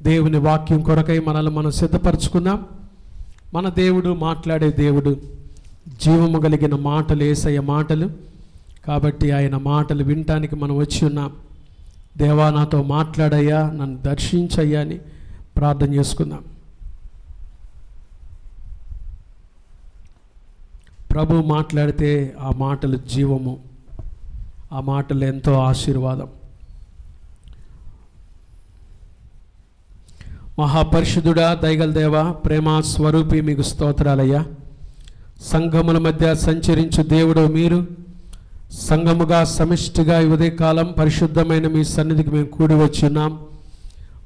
దేవుని వాక్యం కొరకై మనల్ని మనం సిద్ధపరచుకుందాం. మన దేవుడు మాట్లాడే దేవుడు, జీవము కలిగిన మాటలు యేసయ్య మాటలు. కాబట్టి ఆయన మాటలు వినటానికి మనం వచ్చి ఉన్నాం. దేవా నాతో మాట్లాడయ్యా, నన్ను దర్శించయ్యా అని ప్రార్థన చేసుకుందాం. ప్రభు మాట్లాడితే ఆ మాటలు జీవము, ఆ మాటలు ఎంతో ఆశీర్వాదం. మహాపరిశుద్ధుడా, దయగల దేవా, ప్రేమ స్వరూపి, మీకు స్తోత్రాలయ్యా. సంఘముల మధ్య సంచరించు దేవుడు మీరు. సంఘముగా సమిష్టిగా ఈ ఉదయకాలం పరిశుద్ధమైన మీ సన్నిధికి మేము కూడి వచ్చున్నాం.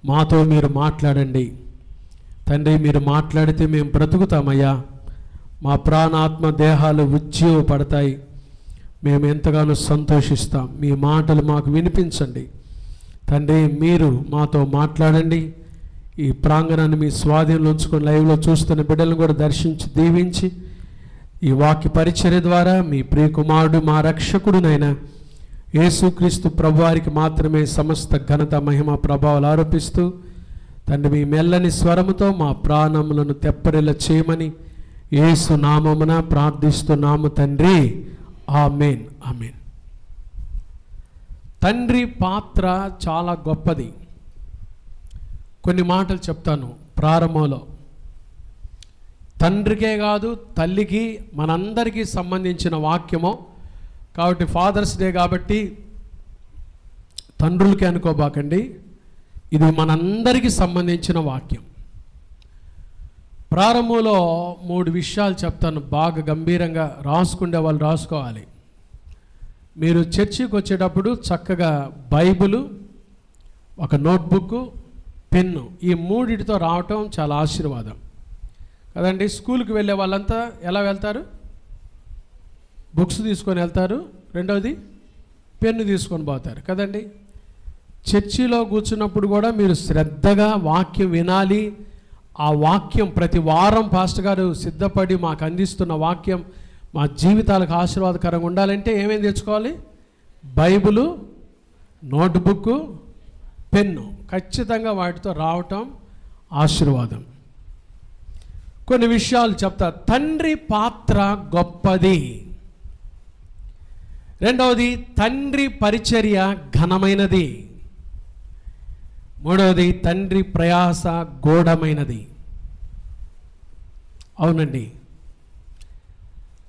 మాతో మీరు మాట్లాడండి తండ్రి. మీరు మాట్లాడితే మేము బ్రతుకుతామయ్యా. మా ప్రాణాత్మ దేహాలు ఉజ్జీవపడతాయి. మేము ఎంతగానో సంతోషిస్తాం. మీ మాటలు మాకు వినిపించండి తండ్రి. మీరు మాతో మాట్లాడండి. ఈ ప్రాంగణాన్ని మీ స్వాధీనంలో ఉంచుకొని లైవ్లో చూస్తున్న బిడ్డలను కూడా దర్శించి దీవించి, ఈ వాక్య పరిచర్య ద్వారా మీ ప్రియకుమారుడు మా రక్షకుడునైనా యేసుక్రీస్తు ప్రభువారికి మాత్రమే సమస్త ఘనత మహిమ ప్రభావాలు ఆరోపిస్తూ తండ్రి, మీ మెల్లని స్వరముతో మా ప్రాణములను తెప్పరిల్ల చేయమని యేసు నామమున ప్రార్థిస్తున్నాము తండ్రి. ఆమేన్, ఆమేన్. తండ్రి పాత్ర చాలా గొప్పది. కొన్ని మాటలు చెప్తాను ప్రారంభంలో. తండ్రికే కాదు, తల్లికి, మనందరికీ సంబంధించిన వాక్యము. కాబట్టి ఫాదర్స్ డే కాబట్టి తండ్రులకే అనుకోబాకండి, ఇది మనందరికీ సంబంధించిన వాక్యం. ప్రారంభంలో 3 విషయాలు చెప్తాను, బాగా గంభీరంగా రాసుకుండే వాళ్ళు రాసుకోవాలి. మీరు చర్చికి వచ్చేటప్పుడు చక్కగా బైబిలు, ఒక నోట్బుక్, పెన్ను, ఈ 3టితో రావటం చాలా ఆశీర్వాదం కదండి. స్కూల్కి వెళ్ళే వాళ్ళంతా ఎలా వెళ్తారు? బుక్స్ తీసుకొని వెళ్తారు. రెండవది పెన్ను తీసుకొని పోతారు కదండి. చర్చిలో కూర్చున్నప్పుడు కూడా మీరు శ్రద్ధగా వాక్యం వినాలి. ఆ వాక్యం ప్రతి వారం పాస్టర్ గారు సిద్ధపడి మాకు అందిస్తున్న వాక్యం మా జీవితాలకు ఆశీర్వాదకరంగా ఉండాలంటే ఏమేమి తెచ్చుకోవాలి? Bible, notebook, pen. ఖచ్చితంగా వాటితో రావటం ఆశీర్వాదం. కొన్ని విషయాలు చెప్తా. తండ్రి పాత్ర గొప్పది. రెండవది, తండ్రి పరిచర్య ఘనమైనది. మూడవది, తండ్రి ప్రయాస గూఢమైనది. అవునండి,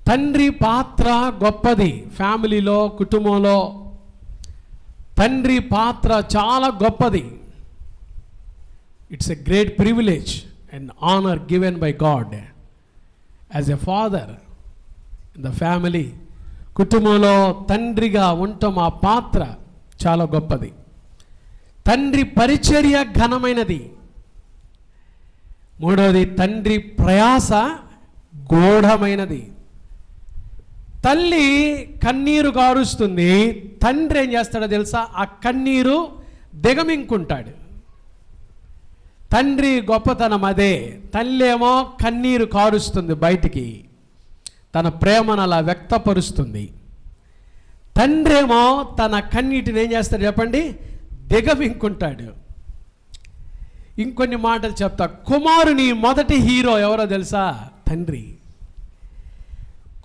తండ్రి పాత్ర గొప్పది. ఫ్యామిలీలో, కుటుంబంలో తండ్రి పాత్ర చాలా గొప్పది. It's a great privilege and honour given by God as a father in the family. కుటుంబంలో తండ్రిగా ఉండటం, ఆ పాత్ర చాలా గొప్పది. తండ్రి పరిచర్య ఘనమైనది. మూడవది, తండ్రి ప్రయాస గూఢమైనది. తల్లి కన్నీరు గారుస్తుంది, తండ్రి ఏం చేస్తాడో తెలుసా? ఆ కన్నీరు దిగమింకుంటాడు. తండ్రి గొప్పతనం అదే. తల్లి ఏమో కన్నీరు కారుస్తుంది, బయటికి తన ప్రేమను అలా వ్యక్తపరుస్తుంది. తండ్రి ఏమో తన కన్నీటిని ఏం చేస్తాడు చెప్పండి? దిగమింకుంటాడు. ఇంకొన్ని మాటలు చెప్తా. కుమారుని మొదటి హీరో ఎవరో తెలుసా? తండ్రి.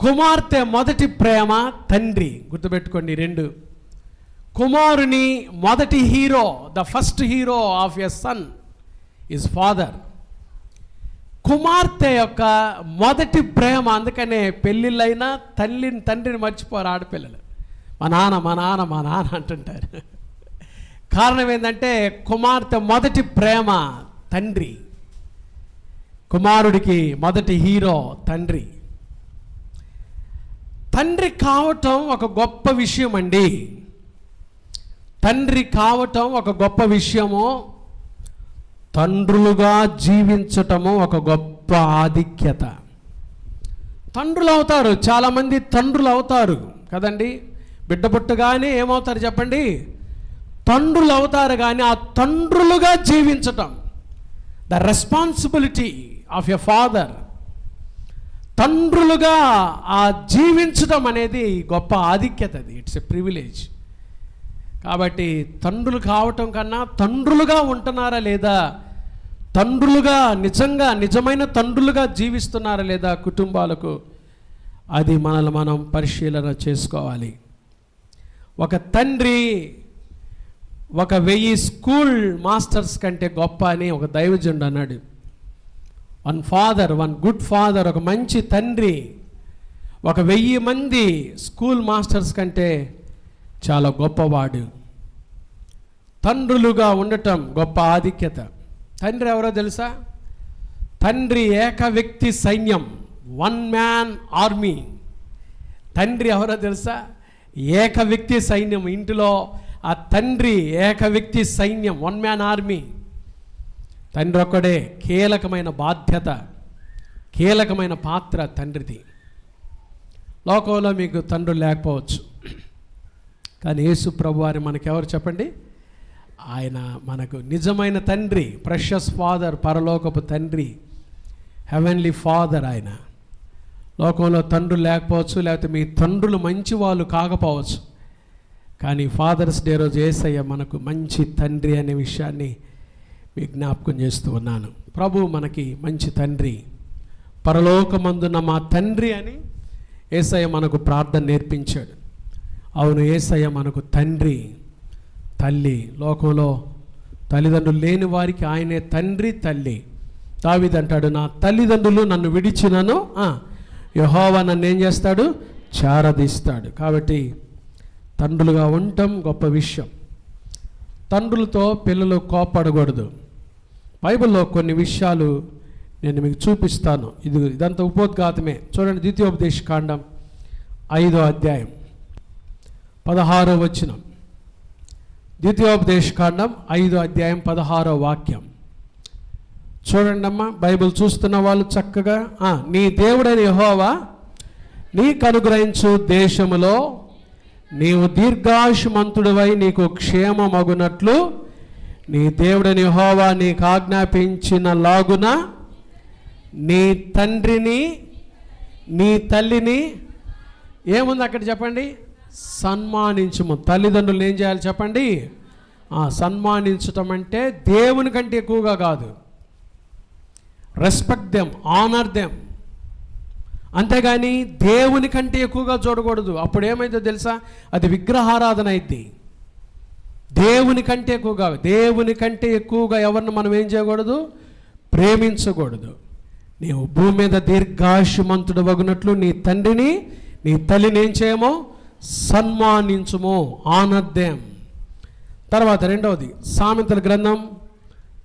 కుమార్తె మొదటి ప్రేమ తండ్రి. గుర్తుపెట్టుకోండి 2. కుమారుని మొదటి hero, the first hero of a son is father. కుమార్తె యొక్క మొదటి ప్రేమ. అందుకనే పెళ్ళిళ్ళైనా తండ్రిని మర్చిపోరు ఆడపిల్లలు. మా నాన్న మా నాన్న మా నాన్న అంటుంటారు. కారణం ఏంటంటే కుమార్తె మొదటి ప్రేమ తండ్రి. కుమారుడికి మొదటి హీరో తండ్రి. తండ్రి కావటం ఒక గొప్ప విషయం అండి. తండ్రి కావటం ఒక గొప్ప విషయము. తండ్రులుగా జీవించటము ఒక గొప్ప ఆధిక్యత. తండ్రులు అవుతారు, చాలామంది తండ్రులు అవుతారు కదండి. బిడ్డ పుట్టగానే ఏమవుతారు చెప్పండి? తండ్రులు అవుతారు. కానీ ఆ తండ్రులుగా జీవించటం, the responsibility of a father, తండ్రులుగా ఆ జీవించడం అనేది గొప్ప ఆధిక్యత. అది ఇట్స్ ఎ ప్రివిలేజ్. కాబట్టి తండ్రులు కావటం కన్నా తండ్రులుగా ఉంటున్నారా లేదా తండ్రులుగా నిజమైన తండ్రులుగా జీవిస్తున్నారా లేదా కుటుంబాలకు, అది మనల్ని మనం పరిశీలన చేసుకోవాలి. ఒక తండ్రి 1000 స్కూల్ మాస్టర్స్ కంటే గొప్ప అని ఒక దైవజనుడు అన్నాడు. వన్ గుడ్ ఫాదర్, ఒక మంచి తండ్రి 1000 మంది స్కూల్ మాస్టర్స్ కంటే చాలా గొప్పవాడు. తండ్రులుగా ఉండటం గొప్ప ఆధిక్యత. తండ్రి ఎవరో తెలుసా? తండ్రి ఏక వ్యక్తి సైన్యం, 1 మ్యాన్ ఆర్మీ. తండ్రి ఎవరో తెలుసా? ఏక వ్యక్తి సైన్యం. ఇంటిలో ఆ తండ్రి ఏక వ్యక్తి సైన్యం, 1 మ్యాన్ ఆర్మీ. తండ్రి ఒక్కడే. కీలకమైన బాధ్యత, కీలకమైన పాత్ర తండ్రిది. లోకంలో మీకు తండ్రులు లేకపోవచ్చు, కానీ యేసు ప్రభు వారు మనకెవరు చెప్పండి? ఆయన మనకు నిజమైన తండ్రి, ప్రెషస్ ఫాదర్, పరలోకపు తండ్రి, హెవెన్లీ ఫాదర్. ఆయన లోకంలో తండ్రులు లేకపోవచ్చు, లేకపోతే మీ తండ్రులు మంచి వాళ్ళు కాకపోవచ్చు, కానీ ఫాదర్స్ డే రోజు యేసయ్య మనకు మంచి తండ్రి అనే విషయాన్ని మీకు జ్ఞాపకం చేస్తూ ఉన్నాను. ప్రభు మనకి మంచి తండ్రి, పరలోకమందున్న మా తండ్రి అని యేసయ్య మనకు ప్రార్థన నేర్పించాడు. అవును, యేసయ్య మనకు తండ్రి, తల్లి. లోకంలో తల్లిదండ్రులు లేని వారికి ఆయనే తండ్రి, తల్లి. దావీదు అంటాడు, నా తల్లిదండ్రులు నన్ను విడిచినను యెహోవా నన్ను ఏం చేస్తాడు? చేరదీస్తాడు. కాబట్టి తండ్రులుగా ఉండటం గొప్ప విషయం. తండ్రులతో పిల్లలు కోపడకూడదు. బైబిల్లో కొన్ని విషయాలు నేను మీకు చూపిస్తాను. ఇదంతా ఉపోద్ఘాతమే. చూడండి, ద్వితీయోపదేశకాండం 5వ అధ్యాయం 16వ వచనం. ద్వితీయోపదేశకాండం 5వ అధ్యాయం 16వ వాక్యం చూడండి అమ్మా. బైబిల్ చూస్తున్న వాళ్ళు చక్కగా, నీ దేవుడైన యెహోవా నీకు అనుగ్రహించు దేశములో నీవు దీర్ఘాయుష్మంతుడివై నీకు క్షేమమగునట్లు నీ దేవుడైన యెహోవా నీకు ఆజ్ఞాపించిన లాగున నీ తండ్రిని నీ తల్లిని ఏముంది అక్కడ చెప్పండి? సన్మానించుము. తల్లిదండ్రులు ఏం చేయాలి చెప్పండి? సన్మానించటం అంటే దేవుని కంటే ఎక్కువగా కాదు. Respect them, honour them. అంతేగాని దేవుని కంటే ఎక్కువగా చూడకూడదు. అప్పుడు ఏమైందో తెలుసా? అది విగ్రహారాధన అయింది. దేవుని కంటే ఎక్కువగా ఎవరిని మనం ఏం చేయకూడదు? ప్రేమించకూడదు. నీవు భూమి మీద దీర్ఘాయుష్మంతుడు వగునట్లు నీ తండ్రిని నీ తల్లిని ఏం చేయమో? సన్మానించుము. Honour them. తర్వాత రెండవది, సామెతల గ్రంథం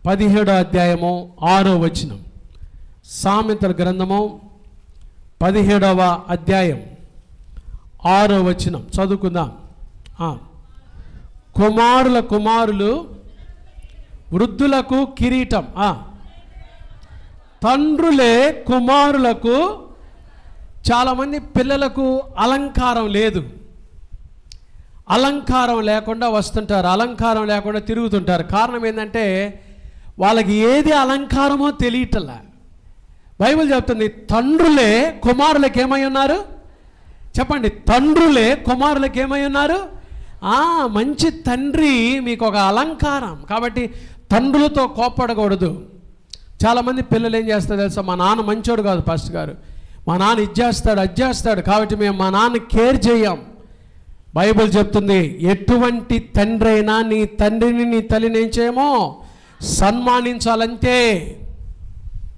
17వ అధ్యాయము 6వ వచనం. సామెతల గ్రంథము 17వ అధ్యాయం 6వ వచనం చదువుకుందాం. కుమారులు వృద్ధులకు కిరీటం, తండ్రులే కుమారులకు. చాలామంది పిల్లలకు అలంకారం లేదు. అలంకారం లేకుండా వస్తుంటారు, అలంకారం లేకుండా తిరుగుతుంటారు. కారణం ఏంటంటే వాళ్ళకి ఏది అలంకారమో తెలియటల్లా. బైబిల్ చెప్తుంది, తండ్రులే కుమారులకు ఏమై ఉన్నారు? చెప్పండి, తండ్రులే కుమారులకు ఏమై ఉన్నారు? మంచి తండ్రి మీకు ఒక అలంకారం. కాబట్టి తండ్రులతో కోప్పడకూడదు. చాలామంది పిల్లలు ఏం చేస్తారు తెలుసా? మా నాన్న మంచోడు కాదు పాస్టర్ గారు, మా నాన్న ఇచ్చేస్తాడు అజ్జేస్తాడు, కాబట్టి మేము మా నాన్న కేర్ చేయం. బైబిల్ చెప్తుంది, ఎటువంటి తండ్రి అయినా నీ తండ్రిని నీ తల్లిని ఏం చేయమో? సన్మానించాలంతే.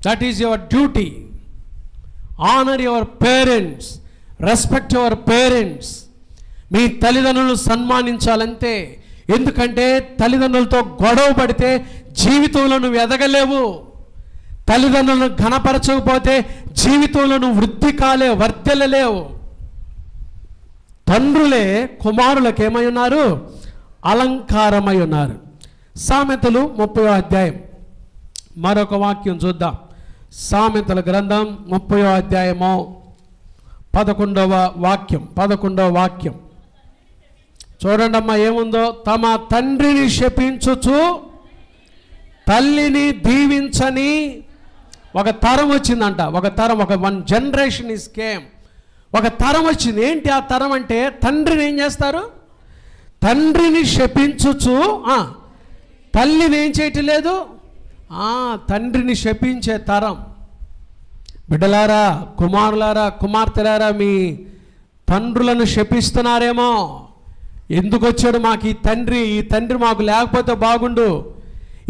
That is your duty. Honour your parents, respect your parents. మీ తల్లిదండ్రులను సన్మానించాలంతే. ఎందుకంటే తల్లిదండ్రులతో గొడవ పడితే జీవితంలో నువ్వు ఎదగలేవు. తల్లిదండ్రులను ఘనపరచకపోతే జీవితంలో నువ్వు వృద్ధి కాలేవు, వర్ధిల్లలేవు. తండ్రులే కుమారులకు ఏమై ఉన్నారు? అలంకారమై ఉన్నారు. సామెతలు 30వ అధ్యాయం మరొక వాక్యం చూద్దాం. సామెతల గ్రంథం 30వ అధ్యాయము 11వ వాక్యం చూడండి అమ్మా, ఏముందో? తమ తండ్రిని శపించుచు తల్లిని దీవించని ఒక తరం వచ్చిందంట. One generation is came. ఒక తరం వచ్చింది. ఏంటి ఆ తరం అంటే? తండ్రిని ఏం చేస్తారు? తండ్రిని శపించుచు తల్లిని ఏం చేయటం లేదు? తండ్రిని శపించే తరం. బిడ్డలారా, కుమారులారా, కుమార్తెలారా, మీ తండ్రులను శపిస్తున్నారేమో. ఎందుకు వచ్చాడు మాకు ఈ తండ్రి మాకు లేకపోతే బాగుండు,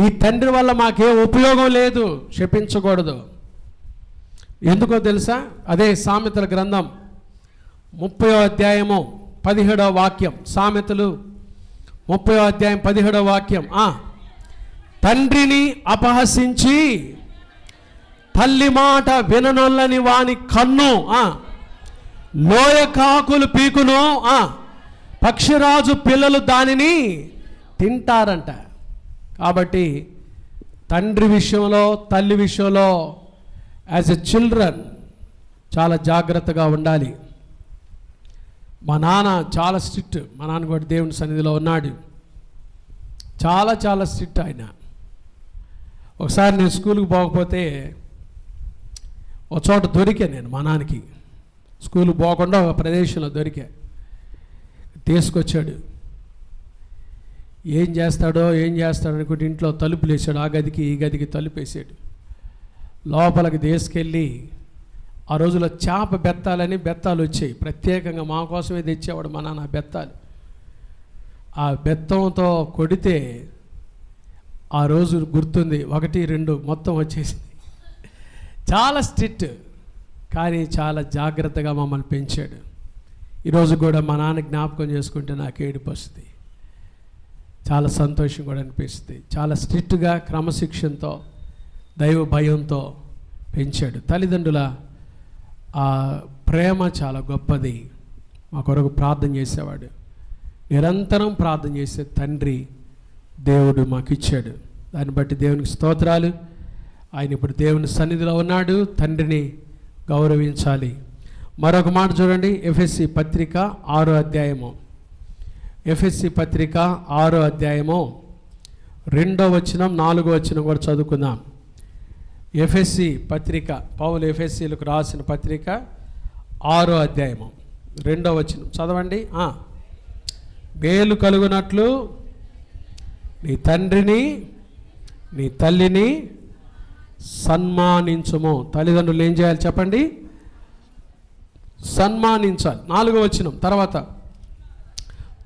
ఈ తండ్రి వల్ల మాకే ఉపయోగం లేదు. శపించకూడదు. ఎందుకో తెలుసా? అదే సామెతల గ్రంథం 30వ అధ్యాయము 17వ వాక్యం. సామెతలు 30వ అధ్యాయం 17వ వాక్యం. తండ్రిని అపహసించి తల్లి మాట విననొల్లని వాని కన్ను లోయ కాకులు పీకును, పక్షిరాజు పిల్లలు దానిని తింటారంట. కాబట్టి తండ్రి విషయంలో, తల్లి విషయంలో యాజ్ ఎ చిల్డ్రన్ చాలా జాగ్రత్తగా ఉండాలి. మా నాన్న చాలా స్ట్రిక్ట్. మా నాన్న కూడా దేవుని సన్నిధిలో ఉన్నాడు. చాలా చాలా స్ట్రిక్ట్ ఆయన. ఒకసారి నేను స్కూల్కి పోకపోతే ఒక చోట దొరికా. నేను మా నాన్నకి స్కూల్కి పోకుండా ఒక ప్రదేశంలో దొరికా. తీసుకొచ్చాడు. ఏం చేస్తాడో అనుకుంటే ఇంట్లో తలుపులు వేసాడు. ఆ గదికి ఈ గదికి తలుపు వేసాడు. లోపలికి తీసుకెళ్ళి ఆ రోజులో చేప బెత్తాలు వచ్చాయి. ప్రత్యేకంగా మా కోసమే తెచ్చేవాడు మా నాన్న బెత్తాలు. ఆ బెత్తంతో కొడితే ఆ రోజు గుర్తుంది, 1, 2 మొత్తం వచ్చేసింది. చాలా స్ట్రిక్ట్, కానీ చాలా జాగ్రత్తగా మమ్మల్ని పెంచాడు. ఈరోజు కూడా మా నాన్న జ్ఞాపకం చేసుకుంటే నాకు ఏడుపు వస్తుంది. చాలా సంతోషం కూడా అనిపిస్తుంది. చాలా స్ట్రిక్ట్గా, క్రమశిక్షణతో, దైవ భయంతో పెంచాడు. తల్లిదండ్రుల ఆ ప్రేమ చాలా గొప్పది. మా కొరకు ప్రార్థన చేసేవాడు. నిరంతరం ప్రార్థన చేసే తండ్రి దేవుడు మాకు ఇచ్చాడు. దాన్ని బట్టి దేవునికి స్తోత్రాలు. ఆయన ఇప్పుడు దేవుని సన్నిధిలో ఉన్నాడు. తండ్రిని గౌరవించాలి. మరొక మాట చూడండి, ఎఫెసీ పత్రిక 6వ అధ్యాయము. ఎఫెసీ పత్రిక 6వ అధ్యాయము 2వ వచనం 4వ వచనం కూడా చదువుకుందాం. ఎఫెసీ పత్రిక, పౌలు ఎఫెసీలకు రాసిన పత్రిక 6వ అధ్యాయము 2వ వచనం చదవండి. మేలు కలుగునట్లు నీ తండ్రిని నీ తల్లిని సన్మానించుము. తల్లిదండ్రులు ఏం చేయాలి చెప్పండి? సన్మానించాలి. 4వ వచనం తర్వాత,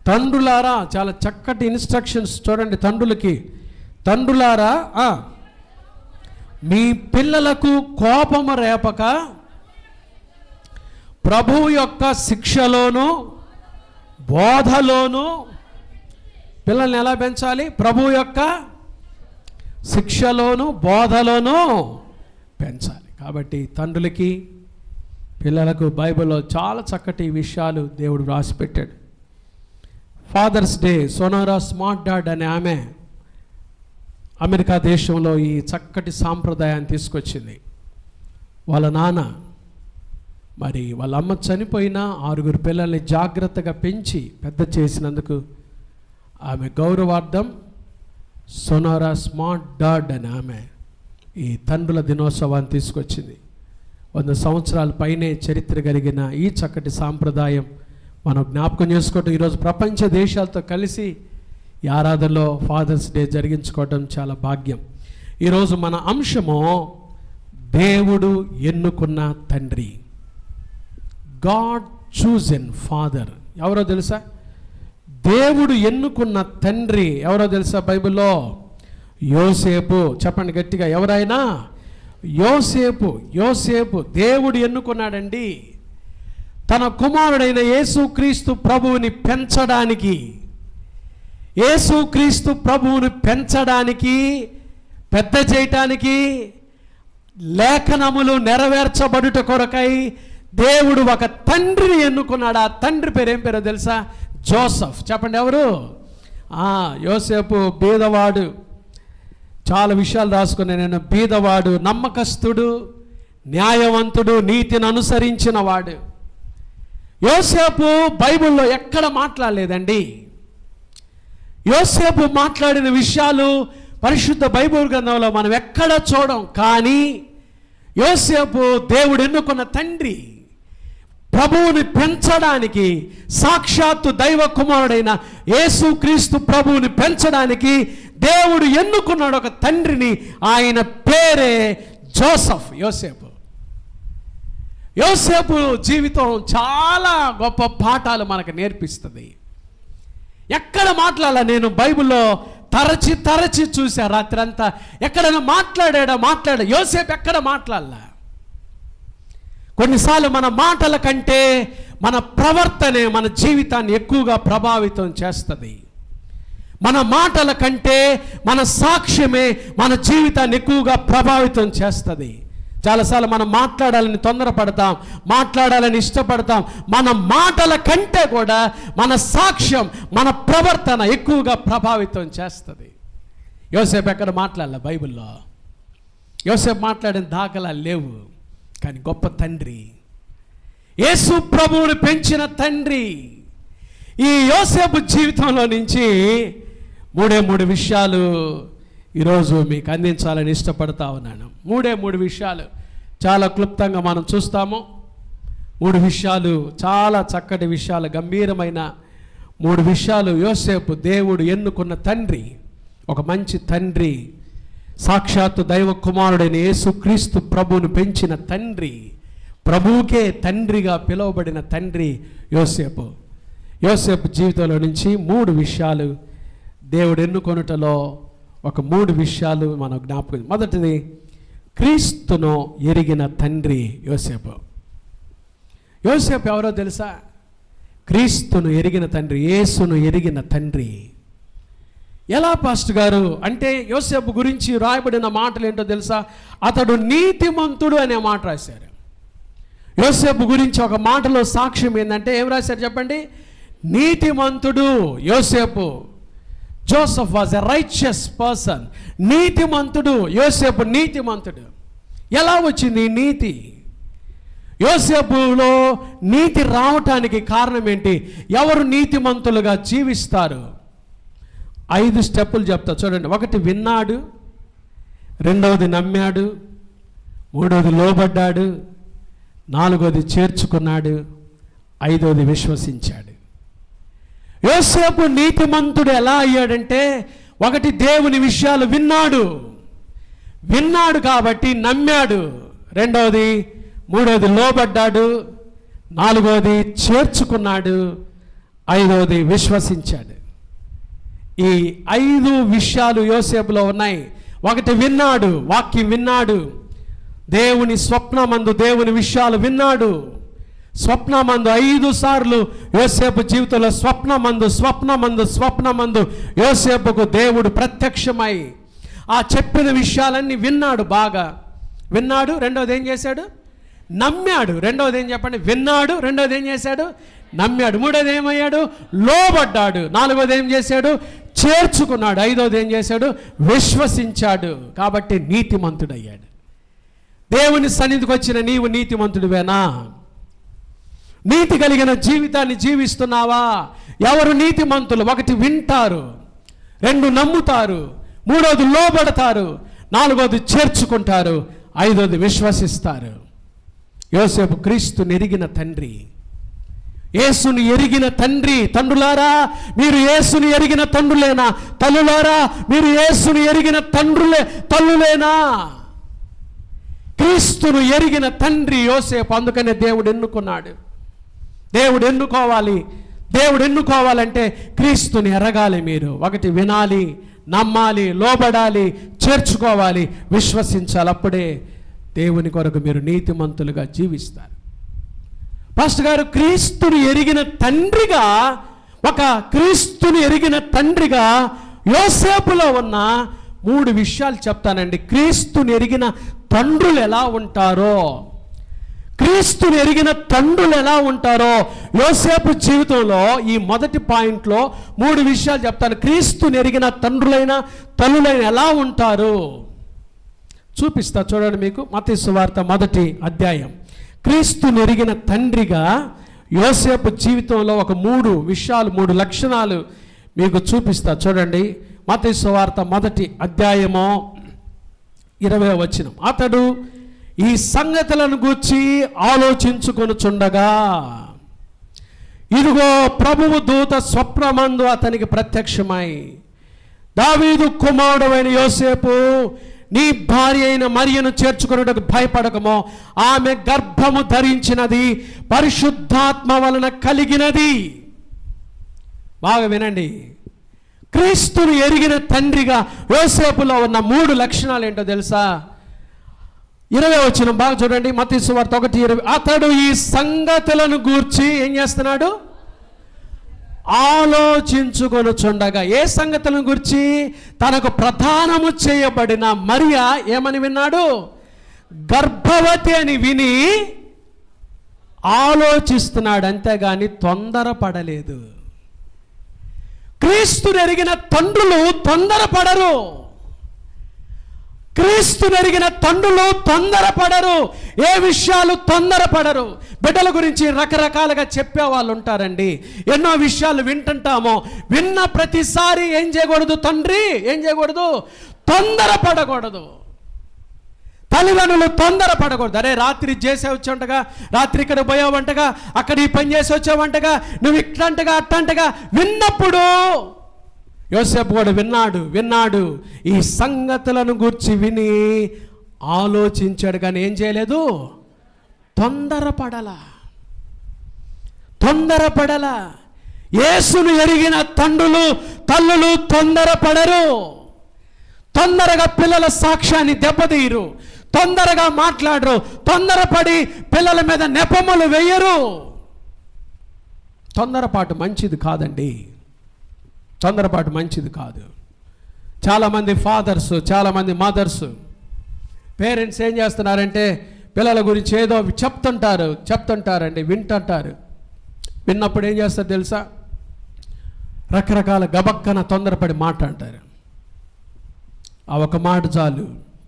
తండ్రులారా, చాలా చక్కటి ఇన్స్ట్రక్షన్స్ చూడండి తండ్రులకి. తండ్రులారా, మీ పిల్లలకు కోపము రేపక ప్రభువు యొక్క శిక్షలోను బోధలోను. పిల్లల్ని ఎలా పెంచాలి? ప్రభువు యొక్క శిక్షలోను బోధలోను పెంచాలి. కాబట్టి తండ్రులకి పిల్లలకు బైబిల్లో చాలా చక్కటి విషయాలు దేవుడు రాసిపెట్టాడు. ఫాదర్స్ డే సోనారా స్మార్ట్ డాడ్ అనే ఆమె అమెరికా దేశంలో ఈ చక్కటి సాంప్రదాయాన్ని తీసుకొచ్చింది. వాళ్ళ నాన్న, మరి వాళ్ళ అమ్మ చనిపోయినా 6 పిల్లల్ని జాగ్రత్తగా పెంచి పెద్ద చేసినందుకు ఆమె గౌరవార్థం సోనారా స్మార్ట్ డాడ్ అని ఆమె ఈ తండ్రుల దినోత్సవాన్ని తీసుకొచ్చింది. 100 సంవత్సరాల పైనే చరిత్ర కలిగిన ఈ చక్కటి సాంప్రదాయం మనం జ్ఞాపకం చేసుకోవటం, ఈరోజు ప్రపంచ దేశాలతో కలిసి ఈ ఆరాధనలో ఫాదర్స్ డే జరిగించుకోవడం చాలా భాగ్యం. ఈరోజు మన అంశము దేవుడు ఎన్నుకున్న తండ్రి. God chosen father. ఎవరో తెలుసా? దేవుడు ఎన్నుకున్న తండ్రి ఎవరో తెలుసా? బైబిల్లో యోసేపు. చెప్పండి గట్టిగా, ఎవరైనా? యోసేపు దేవుడు ఎన్నుకున్నాడండి. తన కుమారుడైన యేసుక్రీస్తు ప్రభువుని పెంచడానికి, పెద్ద చేయటానికి, లేఖనములు నెరవేర్చబడుట కొరకై దేవుడు ఒక తండ్రిని ఎన్నుకున్నాడు. ఆ తండ్రి పేరు ఏం పేరో తెలుసా? జోసెఫ్. చెప్పండి ఎవరు? యోసేపు బీదవాడు. చాలా విషయాలు రాసుకున్నాను నేను. బీదవాడు, నమ్మకస్తుడు, న్యాయవంతుడు, నీతిని అనుసరించిన వాడు. యోసేపు బైబిల్లో ఎక్కడ మాట్లాడలేదండి. యోసేపు మాట్లాడిన విషయాలు పరిశుద్ధ బైబిల్ గ్రంథంలో మనం ఎక్కడ చూడం. కానీ యోసేపు దేవుడు ఎన్నుకున్న తండ్రి. ప్రభువుని పెంచడానికి, సాక్షాత్తు దైవ కుమారుడైన యేసుక్రీస్తు ప్రభువుని పెంచడానికి దేవుడు ఎన్నుకున్నాడు ఒక తండ్రిని, ఆయన పేరే జోసెఫ్, యోసేపు. యోసేపు జీవితం చాలా గొప్ప పాఠాలు మనకు నేర్పిస్తుంది. ఎక్కడ మాట్లాడాల, నేను బైబిల్లో తరచి చూసా రాత్రి అంతా. ఎక్కడైనా మాట్లాడా యోసేపు ఎక్కడ మాట్లాడలా. కొన్నిసార్లు మన మాటల కంటే మన ప్రవర్తనే మన జీవితాన్ని ఎక్కువగా ప్రభావితం చేస్తుంది. మన మాటల కంటే మన సాక్ష్యమే మన జీవితాన్ని ఎక్కువగా ప్రభావితం చేస్తుంది. చాలాసార్లు మనం మాట్లాడాలని తొందరపడతాం, మాట్లాడాలని ఇష్టపడతాం. మన మాటల కంటే కూడా మన సాక్ష్యం, మన ప్రవర్తన ఎక్కువగా ప్రభావితం చేస్తుంది. యోసేపు ఎక్కడ మాట్లాడాల బైబిల్లో? యోసేపు మాట్లాడిన దాఖలాలు లేవు. కానీ గొప్ప తండ్రి, యేసు ప్రభువుని పెంచిన తండ్రి. ఈ యోసేపు జీవితంలో నుంచి మూడు విషయాలు ఈరోజు మీకు అందించాలని ఇష్టపడతా ఉన్నాను. మూడు విషయాలు చాలా క్లుప్తంగా మనం చూస్తాము. 3 విషయాలు, చాలా చక్కటి విషయాలు, గంభీరమైన 3 విషయాలు. యోసేపు దేవుడు ఎన్నుకున్న తండ్రి, ఒక మంచి తండ్రి, సాక్షాత్తు దైవ కుమారుడైన యేసుక్రీస్తు ప్రభువును పెంచిన తండ్రి, ప్రభువుకే తండ్రిగా పిలువబడిన తండ్రి యోసేపు. యోసేపు జీవితంలో నుంచి 3 విషయాలు, దేవుడు ఎన్నుకొనుటలో ఒక 3 విషయాలు మనం జ్ఞాపకం. మొదటిది, క్రీస్తును ఎరిగిన తండ్రి యోసేపు. యోసేపు ఎవరో తెలుసా? క్రీస్తును ఎరిగిన తండ్రి, యేసును ఎరిగిన తండ్రి. ఎలా పాస్టర్ గారు అంటే, యోసేపు గురించి రాయబడిన మాటలు ఏంటో తెలుసా? అతడు నీతిమంతుడు అనే మాట రాశారు. యోసేపు గురించి ఒక మాటలో సాక్ష్యం ఏంటంటే, ఏం రాశారు చెప్పండి? నీతిమంతుడు యోసేపు. Joseph was a righteous person. నీతిమంతుడు యోసేపు, నీతిమంతుడు. ఎలా వచ్చింది ఈ నీతి? యోసేపులో నీతి రావటానికి కారణం ఏంటి? ఎవరు నీతిమంతులుగా జీవిస్తారు? 5 స్టెప్పులు చెప్తా చూడండి. 1, విన్నాడు. 2వది నమ్మాడు. 3వది లోబడ్డాడు. 4వది చేర్చుకున్నాడు. 5వది విశ్వసించాడు. యోసేపు నీతిమంతుడు ఎలా అయ్యాడంటే, 1 దేవుని విషయాలు విన్నాడు కాబట్టి నమ్మాడు. 2వది లోబడ్డాడు. 4వది చేర్చుకున్నాడు. 5వది విశ్వసించాడు. ఈ 5 విషయాలు యోసేపులో ఉన్నాయి. 1 విన్నాడు, వాక్యం విన్నాడు. దేవుని స్వప్నమందు దేవుని విషయాలు విన్నాడు. స్వప్నమందు 5 సార్లు యోసేపు జీవితంలో స్వప్నమందు యోసేపుకు దేవుడు ప్రత్యక్షమై ఆ చెప్పిన విషయాలన్నీ విన్నాడు, బాగా విన్నాడు. 2వది ఏం చేశాడు? నమ్మాడు. 2వది ఏం చెప్పండి? విన్నాడు. 2వది ఏం చేశాడు? నమ్మాడు. 3వది ఏమయ్యాడు? లోబడ్డాడు. 4వది ఏం చేశాడు? చేర్చుకున్నాడు. 5వది ఏం చేశాడు? విశ్వసించాడు. కాబట్టి నీతిమంతుడయ్యాడు. దేవుని సన్నిధికి వచ్చిన నీవు నీతిమంతుడివేనా? నీతి కలిగిన జీవితాన్ని జీవిస్తున్నావా? ఎవరు నీతిమంతులు? 1 వింటారు, 2 నమ్ముతారు, 3వది లోబడతారు, 4వది చేర్చుకుంటారు, 5వది విశ్వసిస్తారు. యోసేపు క్రీస్తుని ఎరిగిన తండ్రి, యేసుని ఎరిగిన తండ్రి. తండ్రులారా మీరు యేసుని ఎరిగిన తండ్రులేనా? తల్లులారా మీరు యేసుని ఎరిగిన తల్లులేనా? క్రీస్తును ఎరిగిన తండ్రి యోసేపు. అందుకనే దేవుడు ఎన్నుకున్నాడు. దేవుడు ఎన్నుకోవాలంటే క్రీస్తుని ఎరగాలి. మీరు 1 వినాలి, నమ్మాలి, లోబడాలి, చేర్చుకోవాలి, విశ్వసించాలి. అప్పుడే దేవుని కొరకు మీరు నీతిమంతులుగా జీవిస్తారు. పాస్టర్ గారు, క్రీస్తుని ఎరిగిన తండ్రిగా యోసేపులో ఉన్న 3 విషయాలు చెప్తానండి. క్రీస్తుని ఎరిగిన తండ్రులు ఎలా ఉంటారో యోసేపు జీవితంలో ఈ మొదటి పాయింట్లో 3 విషయాలు చెప్తాను. క్రీస్తుని ఎరిగిన తండ్రులైన తల్లులైన ఎలా ఉంటారు చూపిస్తా చూడండి. మీకు మత్తయి సువార్త 1వ అధ్యాయం. క్రీస్తుని ఎరిగిన తండ్రిగా యోసేపు జీవితంలో ఒక 3 విషయాలు, 3 లక్షణాలు మీకు చూపిస్తా చూడండి. మత్తయి సువార్త 1వ అధ్యాయము 20వ వచనం. అతడు ఈ సంగతులను గూర్చి ఆలోచించుకొనుచుండగా ఇదిగో ప్రభువు దూత స్వప్నమందు అతనికి ప్రత్యక్షమై, దావీదు కుమారుడైన యోసేపు, నీ భార్య అయిన మరియను చేర్చుకున్నట్టుకు భయపడకమో, ఆమె గర్భము ధరించినది పరిశుద్ధాత్మ వలన కలిగినది. బాగా వినండి. క్రీస్తుని ఎరిగిన తండ్రిగా యోసేపులో ఉన్న 3 లక్షణాలు ఏంటో తెలుసా? 20 వచనం బాగా చూడండి. మత్తయి సువార్త 1:20. అతడు ఈ సంగతులను గూర్చి ఏం చేస్తున్నాడు? ఆలోచించుకొనుచుండగా. ఏ సంగతులను గురించి? తనకు ప్రదానము చేయబడిన మరియ ఏమని విన్నాడు? గర్భవతి అని విని ఆలోచిస్తున్నాడు, అంతేగాని తొందరపడలేదు. క్రీస్తుని ఎరిగిన తండ్రులు తొందరపడరు. క్రీస్తుని ఎరిగిన తండ్రులు తొందరపడరు. ఏ విషయాలు తొందరపడరు. బిడ్డల గురించి రకరకాలుగా చెప్పే వాళ్ళు ఉంటారండి. ఎన్నో విషయాలు వింటుంటామో, విన్న ప్రతిసారి ఏం చేయకూడదు? తండ్రి ఏం చేయకూడదు? తొందరపడకూడదు. తల్లిదండ్రులు తొందరపడకూడదు. అరే రాత్రి చేసే వచ్చావంటగా, రాత్రి ఇక్కడ పోయావంటగా, అక్కడ ఈ పని చేసి వచ్చావంటగా, నువ్వు ఇట్లాంటగా అట్టంటగా విన్నప్పుడు యోసేపు కూడా విన్నాడు. ఈ సంగతులను గూర్చి విని ఆలోచించాడు, కానీ ఏం చేయలేదు? తొందరపడలా. యేసును ఎరిగిన తండ్రులు తల్లులు తొందరపడరు. తొందరగా పిల్లల సాక్ష్యాన్ని దెబ్బతీయరు. తొందరగా మాట్లాడరు. తొందరపడి పిల్లల మీద నెపములు వేయరు. తొందరపాటు మంచిది కాదండి. తొందరపాటు మంచిది కాదు. చాలామంది ఫాదర్స్, చాలామంది మదర్స్, పేరెంట్స్ ఏం చేస్తున్నారంటే పిల్లల గురించి ఏదో చెప్తుంటారండి, వింటుంటారు. విన్నప్పుడు ఏం చేస్తారు తెలుసా? రకరకాల గబక్కన తొందరపడి మాట అంటారు. ఆ ఒక మాట చాలు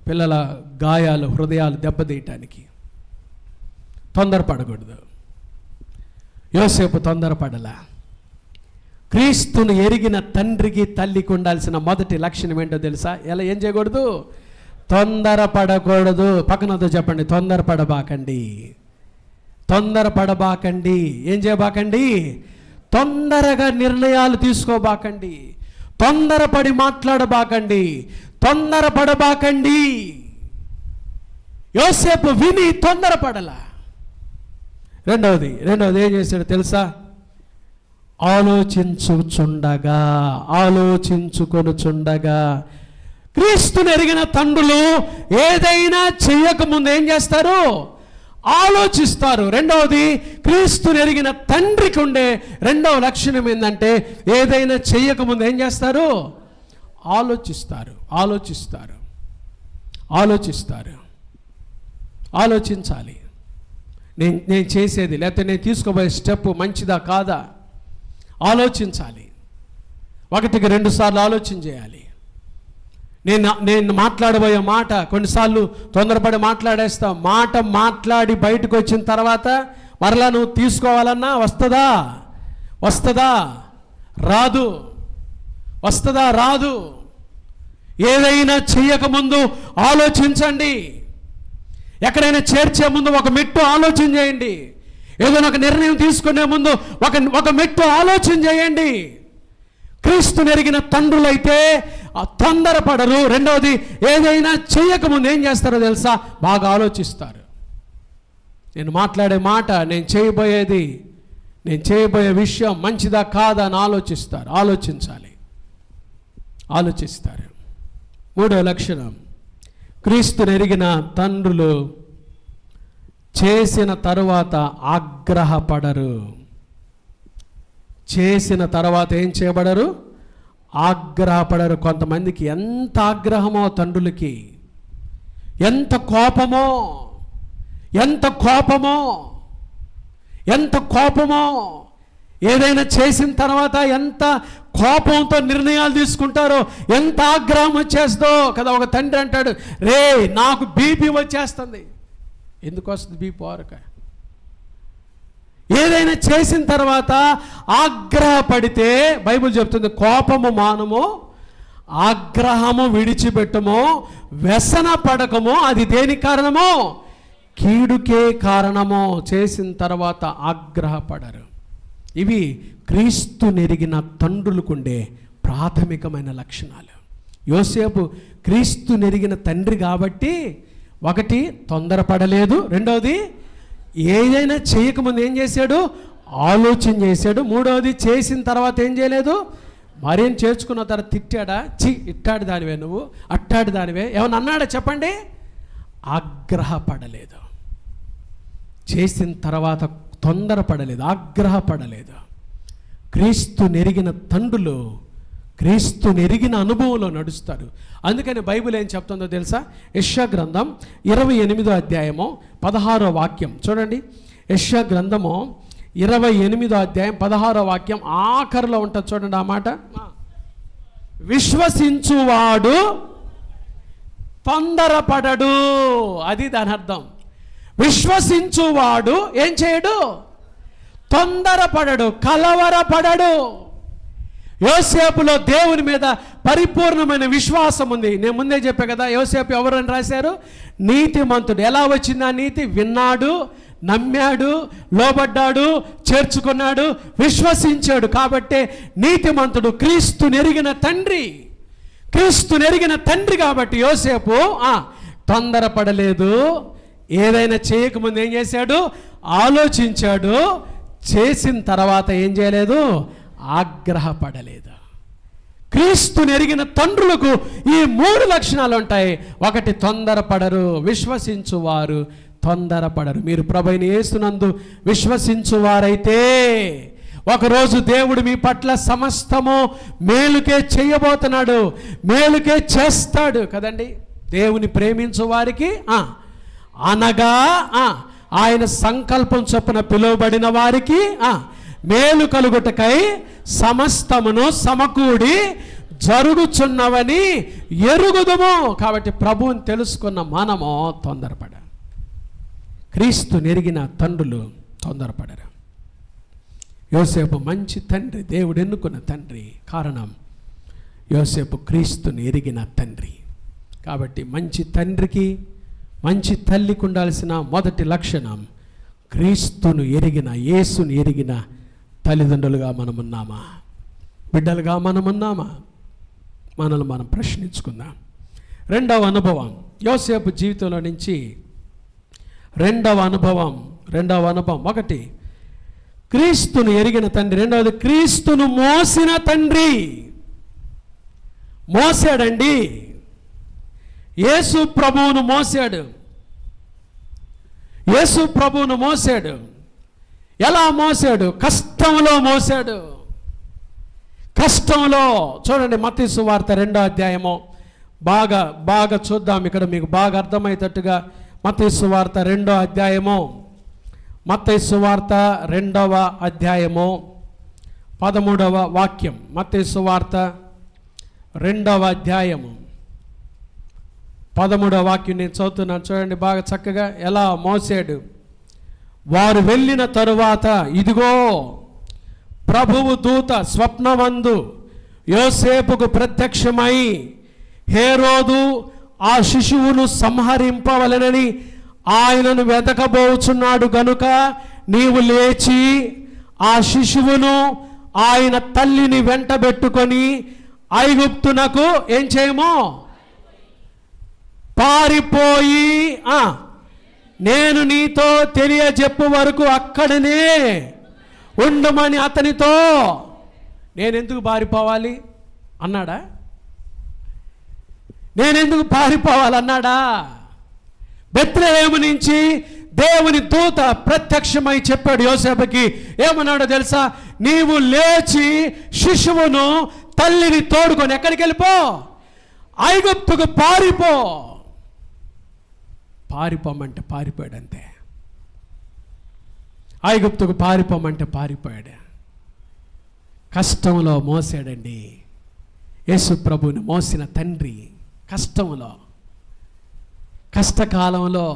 పిల్లల గాయాలు, హృదయాలు దెబ్బతీయటానికి. తొందరపడకూడదు. యోసేపు తొందరపడలా. క్రీస్తును ఎరిగిన తండ్రికి తల్లికి ఉండాల్సిన మొదటి లక్షణం ఏంటో తెలుసా? ఎలా ఏం చేయకూడదు? తొందరపడకూడదు. పక్కనతో చెప్పండి, తొందరపడబాకండి. ఏం చేయబాకండి? తొందరగా నిర్ణయాలు తీసుకోబాకండి. తొందరపడి మాట్లాడబాకండి. తొందరపడబాకండి. యోసేపు విని తొందరపడలా. రెండవది ఏం చేశాడు తెలుసా? ఆలోచించుకొనుచుండగా. క్రీస్తుని ఎరిగిన తండ్రులు ఏదైనా చేయకముందు ఏం చేస్తారు? ఆలోచిస్తారు. రెండవది, క్రీస్తుని ఎరిగిన తండ్రికి ఉండే రెండవ లక్షణం ఏంటంటే ఏదైనా చేయకముందు ఏం చేస్తారు? ఆలోచించాలి. నేను చేసేది లేకపోతే నేను తీసుకోబోయే స్టెప్ మంచిదా కాదా ఆలోచించాలి. 1కి 2 సార్లు ఆలోచన చేయాలి. నేను మాట్లాడబోయే మాట కొన్నిసార్లు తొందరపడి మాట్లాడేస్తాం. మాట మాట్లాడి బయటకు వచ్చిన తర్వాత మరలా నువ్వు తీసుకోవాలన్నా వస్తుందా రాదు. ఏదైనా చేయకముందు ఆలోచించండి. ఎక్కడైనా చేర్చే ముందు ఒక మెట్టు ఆలోచన చేయండి. ఏదైనా ఒక నిర్ణయం తీసుకునే ముందు ఒక మెట్టు ఆలోచన చేయండి. క్రీస్తుని ఎరిగిన తండ్రులైతే తొందరపడరు. రెండవది, ఏదైనా చేయకముందు ఏం చేస్తారో తెలుసా? బాగా ఆలోచిస్తారు. నేను మాట్లాడే మాట, నేను చేయబోయే విషయం మంచిదా కాదా అని ఆలోచిస్తారు. 3వ లక్షణం, క్రీస్తుని ఎరిగిన తండ్రులు చేసిన తరువాత ఆగ్రహపడరు. చేసిన తర్వాత ఏం చేయబడరు? ఆగ్రహపడరు. కొంతమందికి ఎంత ఆగ్రహమో తండ్రులకి, ఎంత కోపమో. ఏదైనా చేసిన తర్వాత ఎంత కోపంతో నిర్ణయాలు తీసుకుంటారో, ఎంత ఆగ్రహం వచ్చేస్తుందో కదా. ఒక తండ్రి అంటాడు, రే నాకు బీపీ వచ్చేస్తుంది. ఎందుకు వస్తుంది బీపీ? వారక ఏదైనా చేసిన తర్వాత ఆగ్రహపడితే బైబిల్ చెప్తుంది, కోపము మానము, ఆగ్రహము విడిచిపెట్టము, వ్యసన పడకము. అది దేని కారణమో? కీడుకే కారణమో. చేసిన తర్వాత ఆగ్రహపడరు. ఇవి క్రీస్తు నెరిగిన తండ్రులకుండే ప్రాథమికమైన లక్షణాలు. యోసేపు క్రీస్తు నెరిగిన తండ్రి కాబట్టి ఒకటి తొందరపడలేదు, రెండవది ఏదైనా చేయకముందు ఏం చేశాడు, ఆలోచన చేశాడు, మూడవది చేసిన తర్వాత ఏం చేయలేదు, మరేం చేర్చుకున్న తర్వాత తిట్టాడా, ఇట్టాడు దానివే నువ్వు, అట్టాడు దానివే ఏమన్నా అన్నాడా చెప్పండి, ఆగ్రహపడలేదు. చేసిన తర్వాత తొందరపడలేదు, ఆగ్రహపడలేదు. క్రీస్తు నెరిగిన తండ్రులు క్రీస్తు నెరిగిన అనుభవంలో నడుస్తారు. అందుకని బైబిల్ ఏం చెప్తుందో తెలుసా? యెషయా గ్రంథం 28వ అధ్యాయము 16వ వాక్యం చూడండి. యెషయా గ్రంథము 28వ అధ్యాయం 16వ వాక్యం ఆఖరిలో ఉంటుంది చూడండి ఆ మాట. విశ్వసించువాడు తొందరపడడు, అది దాని అర్థం. విశ్వసించువాడు ఏం చేయడు, తొందరపడడు, కలవరపడడు. యోసేపులో దేవుని మీద పరిపూర్ణమైన విశ్వాసం ఉంది. నేను ముందే చెప్పా కదా, యోసేపు ఎవరని రాశారు, నీతిమంతుడు. ఎలా వచ్చింది ఆ నీతి? విన్నాడు, నమ్మాడు, లోబడ్డాడు, చేర్చుకున్నాడు, విశ్వసించాడు. కాబట్టే నీతిమంతుడు, క్రీస్తు నెరిగిన తండ్రి. క్రీస్తు నెరిగిన తండ్రి కాబట్టి యోసేపు తొందరపడలేదు. ఏదైనా చేయకముందు ఏం చేశాడు, ఆలోచించాడు. చేసిన తర్వాత ఏం చేయలేదు, ఆగ్రహపడలేదు. క్రీస్తు నెరిగిన తండ్రులకు ఈ 3 లక్షణాలు ఉంటాయి. ఒకటి, తొందరపడరు, విశ్వసించువారు తొందరపడరు. మీరు ప్రభువుని యేసునందు విశ్వసించువారైతే ఒకరోజు దేవుడు మీ పట్ల సమస్తము మేలుకే చేయబోతున్నాడు, మేలుకే చేస్తాడు కదండి. దేవుని ప్రేమించు వారికి అనగా ఆయన సంకల్పం చొప్పున పిలువబడిన వారికి మేలు కలుగుటకై సమస్తమును సమకూడి జరుగుచున్నవని ఎరుగుదుము. కాబట్టి ప్రభువుని తెలుసుకున్న మనము తొందరపడ. క్రీస్తు నెరిగిన తండ్రులు తొందరపడరు. యోసేపు మంచి తండ్రి, దేవుడు ఎన్నుకున్న తండ్రి. కారణం యోసేపు క్రీస్తుని ఎరిగిన తండ్రి. కాబట్టి మంచి తండ్రికి మంచి తల్లికి ఉండాల్సిన మొదటి లక్షణం, క్రీస్తును ఎరిగిన, యేసును ఎరిగిన తల్లిదండ్రులుగా మనమున్నామా, బిడ్డలుగా మనమున్నామా? మనల్ని మనం ప్రశ్నించుకుందాం. రెండవ అనుభవం యోసేపు జీవితంలో నుంచి, రెండవ అనుభవం. ఒకటి, క్రీస్తును ఎరిగిన తండ్రి. రెండవది, క్రీస్తును మోసిన తండ్రి. మోసాడండి, యేసు ప్రభువును మోసాడు. యేసు ప్రభువును మోసాడు. ఎలా మోసాడు? కష్టంలో మోసాడు. కష్టంలో చూడండి, మత్తయి సువార్త 2వ అధ్యాయము బాగా చూద్దాం. ఇక్కడ మీకు బాగా అర్థమయ్యేటట్టుగా మత్తయి సువార్త 2వ అధ్యాయము, మత్తయి సువార్త 2వ అధ్యాయము 13వ వాక్యం. మత్తయి సువార్త 2వ అధ్యాయము 13వ వాక్యం నేను చదువుతున్నాను చూడండి బాగా చక్కగా. ఎలా మోసాడు? వారు వెళ్ళిన తరువాత ఇదిగో ప్రభువు దూత స్వప్నమందు యోసేపుకు ప్రత్యక్షమై, హేరోదు ఆ శిశువును సంహరింపవలెనని ఆయనను వెతకబోచున్నాడు గనుక నీవు లేచి ఆ శిశువును ఆయన తల్లిని వెంటబెట్టుకొని ఐగుప్తునకు ఏం చేయమో పారిపోయి నేను నీతో తెలియజెప్పు వరకు అక్కడనే ఉండమని అతనితో. నేనెందుకు పారిపోవాలి అన్నాడా? నేనెందుకు పారిపోవాలన్నాడా? బెత్లెహేము నుంచి దేవుని దూత ప్రత్యక్షమై చెప్పాడు యోసేపుకి. ఏమన్నాడో తెలుసా? నీవు లేచి శిశువును తల్లిని తోడుకొని ఎక్కడికి వెళ్ళిపో, ఐగుప్తుకు పారిపో. పారిపోమంటే పారిపోయాడు అంతే. ఐగుప్తుకు పారిపోమంటే పారిపోయాడు. కష్టంలో మోసాడండి. యేసు ప్రభువుని మోసిన తండ్రి కష్టంలో, కష్టకాలంలో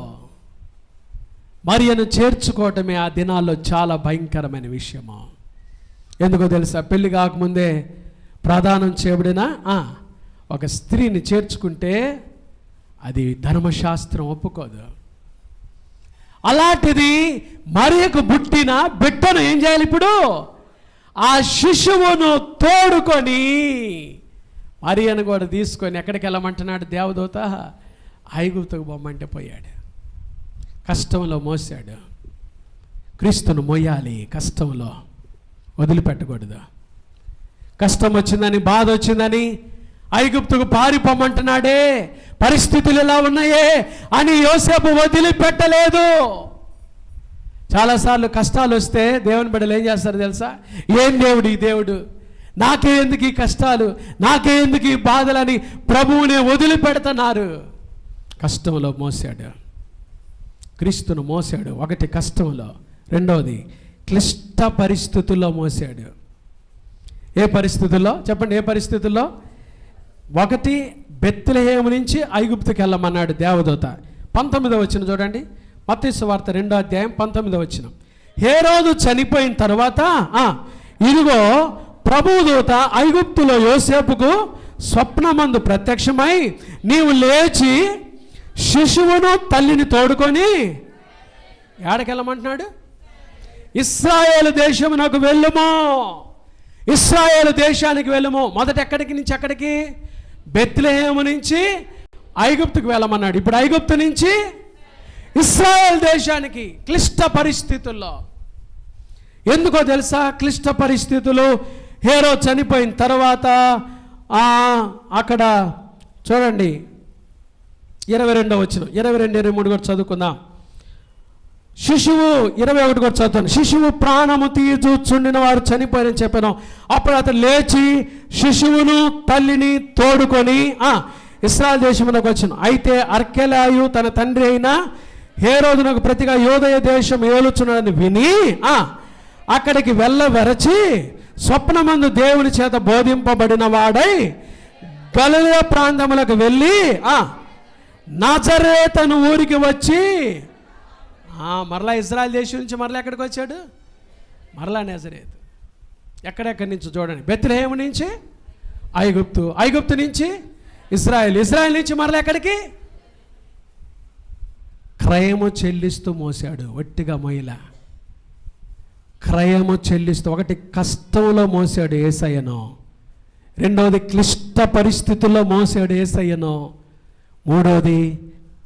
మరియను చేర్చుకోవటమే ఆ దినాల్లో చాలా భయంకరమైన విషయము. ఎందుకో తెలుసా? పెళ్లి కాకముందే ప్రదానం చేయబడిన ఒక స్త్రీని చేర్చుకుంటే అది ధర్మశాస్త్రం ఒప్పుకోదు. అలాంటిది మరియకు పుట్టిన బిడ్డను ఏం చేయాలి? ఇప్పుడు ఆ శిశువును తోడుకొని మరియను కూడా తీసుకొని ఎక్కడికి వెళ్ళమంటున్నాడు దేవదూత? ఐగుప్తుకు బొమ్మంటే పోయాడు. కష్టంలో మోసాడు. క్రీస్తును మోయాలి, కష్టంలో వదిలిపెట్టకూడదు. కష్టం వచ్చిందని, బాధ వచ్చిందని ఐగుప్తుకు పారిపోమంటున్నాడే, పరిస్థితులు ఎలా ఉన్నాయే అని యోసేపు వదిలిపెట్టలేదు. చాలాసార్లు కష్టాలు వస్తే దేవుని బిడ్డలు ఏం చేస్తారు తెలుసా? ఏం దేవుడు ఈ దేవుడు, నాకే ఎందుకు ఈ కష్టాలు, నాకే ఎందుకు ఈ బాధలని ప్రభువునే వదిలిపెడుతున్నారు. కష్టంలో మోసాడు, క్రీస్తును మోసాడు. ఒకటి కష్టంలో, రెండవది క్లిష్ట పరిస్థితుల్లో మోసాడు. ఏ పరిస్థితుల్లో చెప్పండి? ఏ పరిస్థితుల్లో? ఒకటి, బెత్లెహేము నుంచి ఐగుప్తుకి వెళ్ళమన్నాడు దేవదూత. 19వ వచనం చూడండి, మత్తయి సువార్త 2వ అధ్యాయం 19వ వచనం. హేరోదు చనిపోయిన తర్వాత ఇదిగో ప్రభువు దూత ఐగుప్తులో యోసేపుకు స్వప్నమందు ప్రత్యక్షమై, నీవు లేచి శిశువును తల్లిని తోడుకొని ఏడకెళ్ళమంటున్నాడు? ఇశ్రాయేలు దేశమునకు వెళ్ళుము, ఇశ్రాయేలు దేశానికి వెళ్ళుము. మొదట ఎక్కడికి నుంచి ఎక్కడికి? బెత్లెహేము నుంచి ఐగుప్తుకు వెళ్ళమన్నాడు. ఇప్పుడు ఐగుప్తు నుంచి ఇశ్రాయేల్ దేశానికి. క్లిష్ట పరిస్థితుల్లో. ఎందుకో తెలుసా? క్లిష్ట పరిస్థితులు. హేరోదు చనిపోయిన తర్వాత అక్కడ చూడండి 22వ వచనం, 22, 23 కూడా చదువుకుందాం. శిశువు 21 కూడా చదువుతాను. శిశువు ప్రాణము తీర్చుచుండిన వారు చనిపోయారని చెప్పాను. అప్పుడు అతను లేచి శిశువును తల్లిని తోడుకొని ఇశ్రాయేల్ దేశమునకు వచ్చాను. అయితే అర్కెలాయు తన తండ్రి అయిన హేరోదునకు ప్రతిగా యోదయ దేశం ఏలుచున్నాడని విని అక్కడికి వెళ్ళవరచి స్వప్నమందు దేవుని చేత బోధింపబడిన వాడై గలిలయ ప్రాంతములకు వెళ్ళి నజరేతను ఊరికి వచ్చి మరలా ఇశ్రాయేల్ దేశం నుంచి మరలా ఎక్కడికి వచ్చాడు? మరలా నజరేతు. ఎక్కడెక్కడి నుంచి చూడండి. బెత్లెహేము నుంచి ఐగుప్తు, ఐగుప్తు నుంచి ఇశ్రాయేల్, ఇశ్రాయేల్ నుంచి మరలా ఎక్కడికి? క్రయము చెల్లిస్తూ మోసాడు. ఒట్టిగా మొయ్యల, క్రయము చెల్లిస్తూ. ఒకటి కష్టంలో మోసాడు యేసయ్యను, రెండవది క్లిష్ట పరిస్థితుల్లో మోసాడు యేసయ్యను, మూడవది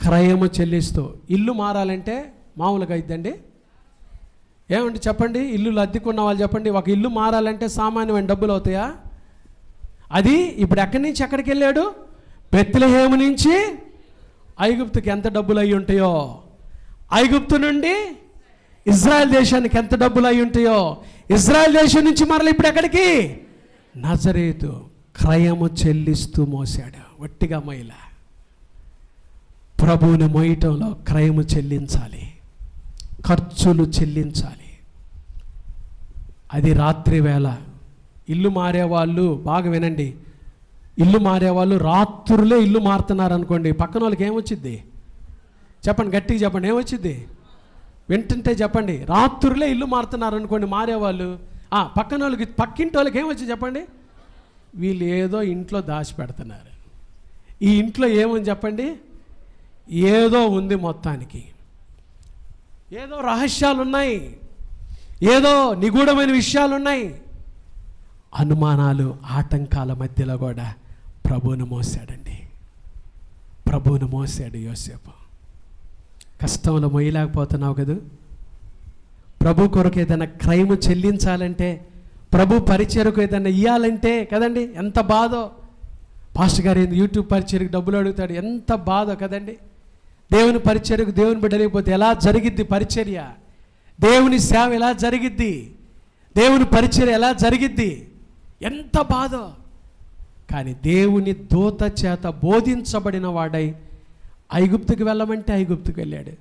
క్రయము చెల్లిస్తూ. ఇల్లు మారాలంటే మామూలుగా అయిద్దండి? ఏమండి చెప్పండి? ఇల్లు అద్దెకున్న వాళ్ళు చెప్పండి, ఒక ఇల్లు మారాలంటే సామాన్యమైన డబ్బులు అవుతాయా? అది ఇప్పుడు ఎక్కడి నుంచి ఎక్కడికి వెళ్ళాడు? బెత్లెహేము నుంచి ఐగుప్తుకి ఎంత డబ్బులు అయి ఉంటాయో, ఐగుప్తు నుండి ఇజ్రాయెల్ దేశానికి ఎంత డబ్బులు అయి ఉంటాయో, ఇజ్రాయెల్ దేశం నుంచి మరలా ఇప్పుడు ఎక్కడికి? నజరేతు. క్రయము చెల్లిస్తూ మోసాడు. ఒట్టిగా మహిళ. ప్రభువుని మోయటంలో క్రయము చెల్లించాలి, ఖర్చులు చెల్లించాలి. అది రాత్రి వేళ. ఇల్లు మారేవాళ్ళు బాగా వినండి, ఇల్లు మారేవాళ్ళు రాత్రులే ఇల్లు మారుతున్నారు అనుకోండి, పక్కన వాళ్ళకి ఏమొచ్చింది చెప్పండి? గట్టిగా చెప్పండి, ఏమొచ్చింది? వింటుంటే చెప్పండి. రాత్రులే ఇల్లు మారుతున్నారు అనుకోండి మారేవాళ్ళు, పక్కన వాళ్ళకి, పక్కింటి వాళ్ళకి ఏమొచ్చింది చెప్పండి? వీళ్ళు ఏదో ఇంట్లో దాచి పెడుతున్నారు. ఈ ఇంట్లో ఏమని చెప్పండి? ఏదో ఉంది, మొత్తానికి ఏదో రహస్యాలు ఉన్నాయి, ఏదో నిగూఢమైన విషయాలు ఉన్నాయి. అనుమానాలు, ఆటంకాల మధ్యలో కూడా ప్రభువును మోసాడండి. ప్రభువును మోసాడు యోసేపు. కష్టంలో మొయ్యలేకపోతున్నావు కదా? ప్రభు కొరకు ఏదైనా క్రయము చెల్లించాలంటే, ప్రభు పరిచయకు ఏదైనా ఇవ్వాలంటే కదండి ఎంత బాధో. పాస్టర్ గారు యూట్యూబ్ పరిచయకు డబ్బులు అడుగుతాడు, ఎంత బాధో కదండి. దేవుని పరిచర్యకు దేవుని బిడ్డ లేకపోతే ఎలా జరిగిద్ది పరిచర్య? దేవుని సేవ ఎలా జరిగిద్ది? దేవుని పరిచర్య ఎలా జరిగిద్ది? ఎంత బాధో. కానీ దేవుని దూత చేత బోధించబడిన వాడై ఐగుప్తుకి వెళ్ళమంటే ఐగుప్తుకి వెళ్ళాడు,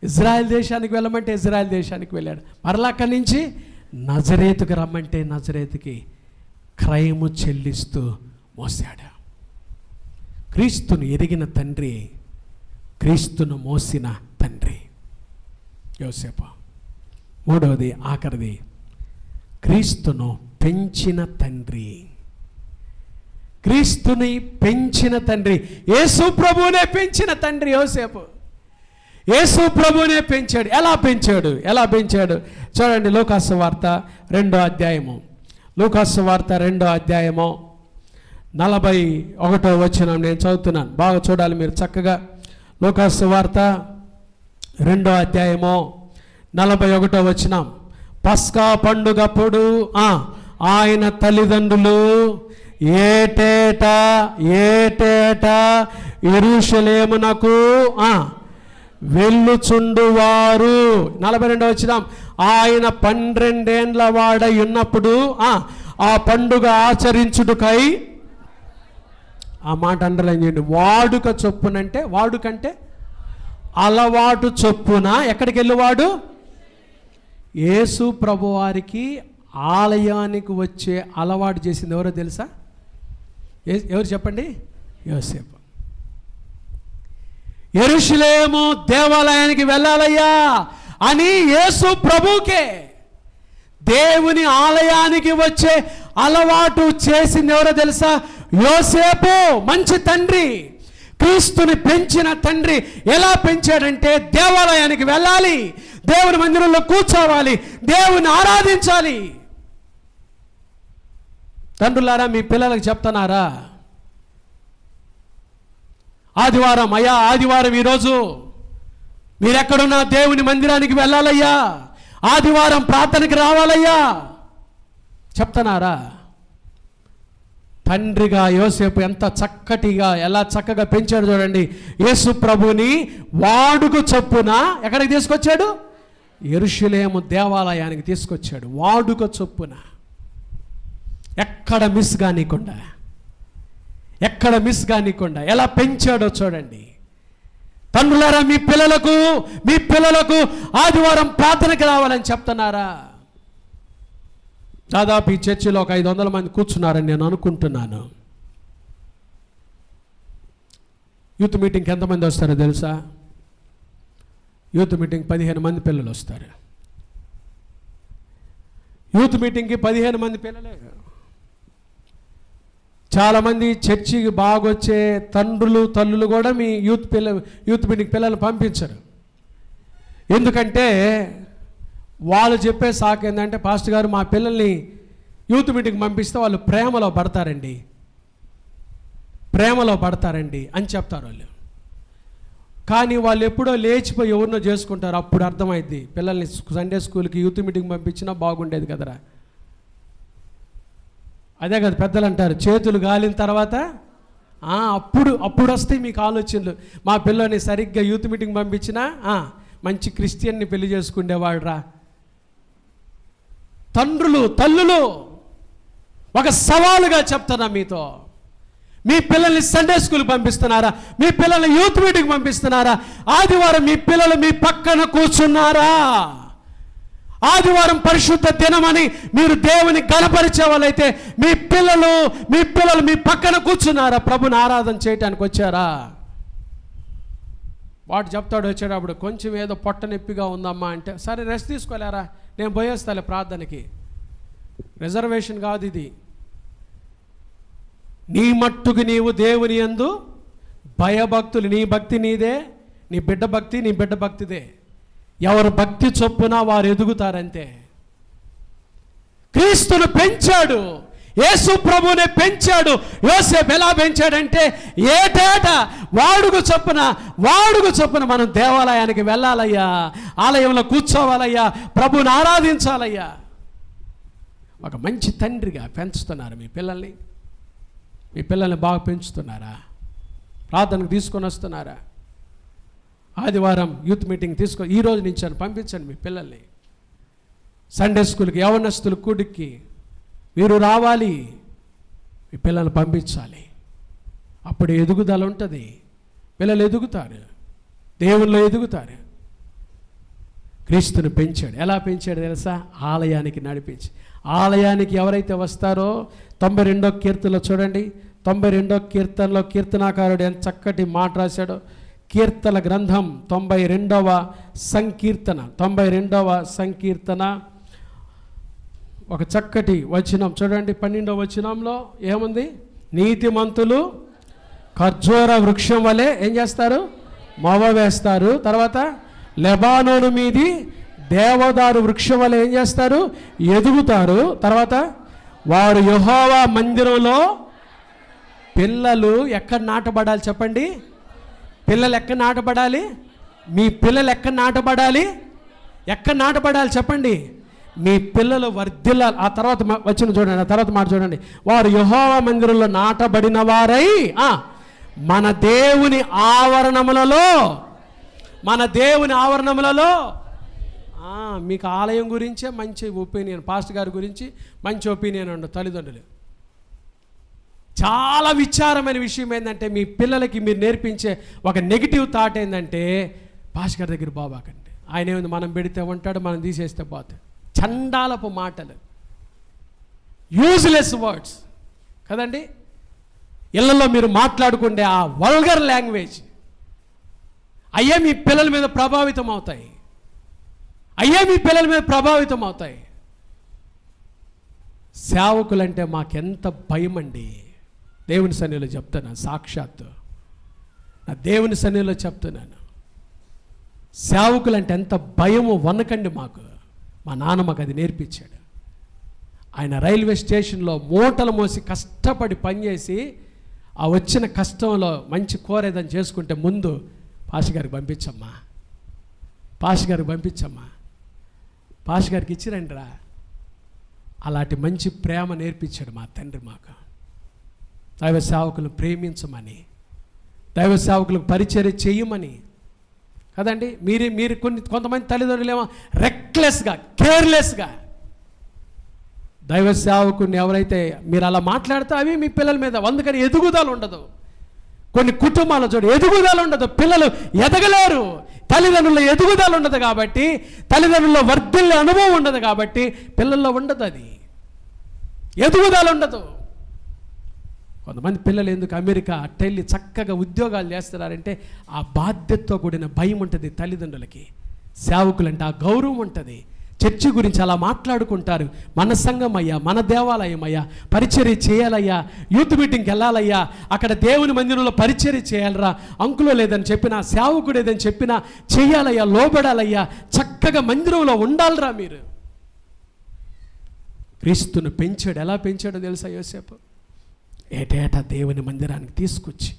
ఇజ్రాయెల్ దేశానికి వెళ్ళమంటే ఇజ్రాయెల్ దేశానికి వెళ్ళాడు, మరలా అక్కడి నుంచి నజరేతుకు రమ్మంటే నజరేతుకి క్రయము చెల్లిస్తూ మోసాడు. క్రీస్తును ఎరిగిన తండ్రి, క్రీస్తును మోసిన తండ్రి యోసేపు. మూడవది, ఆఖరిది, క్రీస్తును పెంచిన తండ్రి. క్రీస్తుని పెంచిన తండ్రి, యేసు ప్రభువునే పెంచిన తండ్రి యోసేపు. యేసు ప్రభువునే పెంచాడు. ఎలా పెంచాడు? చూడండి, లూకాసు వార్త 2వ అధ్యాయము, లూకాసు వార్త 2వ అధ్యాయము 41వ వచనం నేను చదువుతున్నాను, బాగా చూడాలి మీరు చక్కగా. లూకాసు సువార్త 2వ అధ్యాయము 41వ వచనం. పస్కా పండుగప్పుడు ఆయన తల్లిదండ్రులు ఏటేటా యెరూషలేమునకు వెళ్ళుచుండువారు. 42వ వచనం. ఆయన 12 ఏండ్ల వాడై ఉన్నప్పుడు ఆ పండుగ ఆచరించుటకై, ఆ మాట అండర్లైన్ చేయండి, వాడుక చొప్పునంటే, వాడుకంటే అలవాటు చొప్పున ఎక్కడికి వెళ్ళేవాడు? యేసు ప్రభువారికి ఆలయానికి వచ్చే అలవాటు చేసింది ఎవరో తెలుసా? ఎవరు చెప్పండి? యోసేపు. యెరూషలేము దేవాలయానికి వెళ్ళాలయ్యా అని యేసు ప్రభుకే దేవుని ఆలయానికి వచ్చే అలవాటు చేసింది ఎవరో తెలుసా? యోసేపు. మంచి తండ్రి, క్రీస్తుని పెంచిన తండ్రి. ఎలా పెంచాడంటే దేవాలయానికి వెళ్ళాలి, దేవుని మందిరంలో కూర్చోవాలి, దేవుని ఆరాధించాలి. తండ్రులారా, మీ పిల్లలకు చెప్తున్నారా? ఆదివారం అయ్యా, ఆదివారం ఈరోజు మీరెక్కడున్నా దేవుని మందిరానికి వెళ్ళాలయ్యా, ఆదివారం ప్రార్థనకి రావాలయ్యా చెప్తున్నారా? తండ్రిగా యోసేపు ఎంత చక్కటిగా, ఎలా చక్కగా పెంచాడు చూడండి. యేసు ప్రభుని వాడుక చొప్పున ఎక్కడికి తీసుకొచ్చాడు? యెరూషలేము దేవాలయానికి తీసుకొచ్చాడు. వాడుక చొప్పున, ఎక్కడ మిస్ కానీకుండా ఎలా పెంచాడో చూడండి. తండ్రులారా, మీ పిల్లలకు ఆదివారం ప్రార్థనకి రావాలని చెప్తున్నారా? దాదాపు ఈ చర్చిలో ఒక 500 మంది కూర్చున్నారని నేను అనుకుంటున్నాను. యూత్ మీటింగ్కి ఎంతమంది వస్తారో తెలుసా? యూత్ మీటింగ్ 15 మంది పిల్లలు వస్తారు. యూత్ మీటింగ్కి 15 మంది పిల్లలే. చాలామంది చర్చికి బాగొచ్చే తల్లులు కూడా మీ యూత్ మీటింగ్ పిల్లలు పంపించరు. ఎందుకంటే వాళ్ళు చెప్పే సాకు ఏంటంటే, పాస్టర్ గారు మా పిల్లల్ని యూత్ మీటింగ్ పంపిస్తే వాళ్ళు ప్రేమలో పడతారండి అని చెప్తారు వాళ్ళు. కానీ వాళ్ళు ఎప్పుడో లేచిపోయి ఎవరినో చేసుకుంటారు. అప్పుడు అర్థమైద్ది, పిల్లల్ని సండే స్కూల్కి యూత్ మీటింగ్ పంపించినా బాగుండేది కదరా. అదే కదా పెద్దలు అంటారు, చేతులు గాలిన తర్వాత అప్పుడు వస్తాయి మీకు ఆలోచనలు. మా పిల్లని సరిగ్గా యూత్ మీటింగ్ పంపించినా మంచి క్రిస్టియన్ని పెళ్లి చేసుకునేవాడు రా. తల్లులు ఒక సవాలుగా చెప్తున్నా మీతో, మీ పిల్లల్ని సండే స్కూల్ పంపిస్తున్నారా? మీ పిల్లల్ని యూత్ మీటింగ్ పంపిస్తున్నారా? ఆదివారం మీ పిల్లలు మీ పక్కన కూర్చున్నారా? ఆదివారం పరిశుద్ధ దినమని మీరు దేవుని గణపరిచే వాళ్ళైతే మీ పిల్లలు మీ పక్కన కూర్చున్నారా? ప్రభుని ఆరాధన చేయటానికి వచ్చారా? వాడు చెప్తాడు వచ్చేటప్పుడు, కొంచెం ఏదో పొట్ట నొప్పిగా ఉందమ్మా అంటే, సరే రెస్ట్ తీసుకోలేరా, నేను పోయేస్తాలే ప్రార్థనకి. రిజర్వేషన్ కాదు ఇది. నీ మట్టుకు నీవు దేవుని యందు భయభక్తులు, నీ భక్తి నీదే, నీ బిడ్డ భక్తిదే. ఎవరు భక్తి చొప్పున వారు ఎదుగుతారంతే. క్రీస్తును పెంచాడు, యేసు ప్రభువునే పెంచాడు. యోసేపు ఎలా పెంచాడంటే ఏటేటా వాడుక చొప్పున మనం దేవాలయానికి వెళ్ళాలయ్యా, ఆలయంలో కూర్చోవాలయ్యా, ప్రభువుని ఆరాధించాలయ్యా. ఒక మంచి తండ్రిగా పెంచుతున్నారు మీ పిల్లల్ని బాగా పెంచుతున్నారా? ప్రార్థనకు తీసుకొని వస్తున్నారా? ఆదివారం యూత్ మీటింగ్ ఈ రోజు నుంచి పంపించండి మీ పిల్లల్ని. సండే స్కూల్కి, యవనస్తుల కూడికి మీరు రావాలి, మీ పిల్లల్ని పంపించాలి. అప్పుడు ఎదుగుదల ఉంటుంది, పిల్లలు ఎదుగుతారు, దేవుల్లో ఎదుగుతారు. క్రీస్తుని పెంచాడు. ఎలా పెంచాడు తెలుసా? ఆలయానికి నడిపించి. ఆలయానికి ఎవరైతే వస్తారో 92వ కీర్తనలో చూడండి, 92వ కీర్తనలో కీర్తనాకారుడు ఎంత చక్కటి మాట రాశాడో. కీర్తన గ్రంథం 92వ సంకీర్తన ఒక చక్కటి వచనం చూడండి. 12వ వచనంలో ఏముంది? నీతిమంతులు ఖర్జూర వృక్షం వలె ఏం చేస్తారు? మొవ వేస్తారు. తర్వాత లెబానోను మీది దేవదారు వృక్షం వలె ఏం చేస్తారు? ఎదుగుతారు. తర్వాత వారు యెహోవా మందిరంలో పిల్లలు ఎక్కడ నాటబడాలి చెప్పండి? పిల్లలు ఎక్కడ నాటబడాలి? మీ పిల్లలు ఎక్కడ నాటబడాలి? ఎక్కడ నాటబడాలి చెప్పండి? మీ పిల్లలు వర్ధిల్లాలి. ఆ తర్వాత వచ్చిన చూడండి, ఆ తర్వాత మాట చూడండి. వారు యెహోవా మందిరంలో నాటబడిన వారై మన దేవుని ఆవరణములలో మీకు ఆలయం గురించే మంచి ఒపీనియన్, పాస్టర్ గారి గురించి మంచి ఒపీనియన్ ఉండదు తల్లిదండ్రులు. చాలా విచారమైన విషయం ఏంటంటే, మీ పిల్లలకి మీరు నేర్పించే ఒక నెగిటివ్ థాట్ ఏంటంటే, పాస్టర్ గారి దగ్గర బాబాకండి, ఆయన ఏముంది మనం పెడితే ఉంటాడు, మనం తీసేస్తే పోతాడు. చండాలపు మాటలు, యూజ్లెస్ వర్డ్స్ కదండి. ఇళ్లలో మీరు మాట్లాడుకుంటే ఆ వల్గర్ లాంగ్వేజ్ అయ్యే మీ పిల్లల మీద ప్రభావితం అవుతాయి. సేవకులంటే మాకెంత భయం అండి. దేవుని సన్నిధిలో చెప్తున్నాను, సాక్షాత్తు నా దేవుని సన్నిధిలో చెప్తున్నాను. సేవకులంటే ఎంత భయము వనకండి మాకు. మా నాన్న మాకు అది నేర్పించాడు. ఆయన రైల్వే స్టేషన్లో మూటలు మోసి కష్టపడి పనిచేసి ఆ వచ్చిన కష్టంలో మంచి కూర ఏదైనా చేసుకుంటే ముందు పాస్టర్ గారికి పంపించమ్మా, పాస్టర్ గారికి ఇచ్చిరండి రా. అలాంటి మంచి ప్రేమ నేర్పించాడు మా తండ్రి మాకు. దైవ సేవకులను ప్రేమించమని, దైవ సేవకులకు పరిచర్య చేయమని కదండి. మీరు కొంతమంది తల్లిదండ్రులు ఏమో రెక్లెస్గా, కేర్లెస్గా దైవ సేవకుని ఎవరైతే మీరు అలా మాట్లాడితే అవి మీ పిల్లల మీద అందుకని ఎదుగుదల ఉండదు. కొన్ని కుటుంబాల చూడు ఎదుగుదల ఉండదు, పిల్లలు ఎదగలేరు. తల్లిదండ్రుల ఎదుగుదల ఉండదు కాబట్టి, తల్లిదండ్రుల వర్ధిల్లే అనుభవం ఉండదు కాబట్టి పిల్లల్లో ఉండదు, అది ఎదుగుదల ఉండదు. కొంతమంది పిల్లలు ఎందుకు అమెరికా అట్టెళ్ళి చక్కగా ఉద్యోగాలు చేస్తున్నారంటే ఆ బాధ్యతతో కూడిన భయం ఉంటుంది తల్లిదండ్రులకి. సేవకులంటే ఆ గౌరవం ఉంటుంది. చర్చి గురించి అలా మాట్లాడుకుంటారు. మన సంఘం అయ్యా, మన దేవాలయం అయ్యా, పరిచర్య చేయాలయ్యా, యూత్ మీటింగ్కి వెళ్ళాలయ్యా, అక్కడ దేవుని మందిరంలో పరిచర్య చేయాలరా, అంకులో లేదని చెప్పినా, సేవకుడు ఏదని చెప్పినా చేయాలయ్యా, లోబడాలయ్యా, చక్కగా మందిరంలో ఉండాలరా. మీరు క్రీస్తును పెంచాడు. ఎలా పెంచాడో తెలుసా యోసేపు? ఏటేటా దేవుని మందిరానికి తీసుకొచ్చి,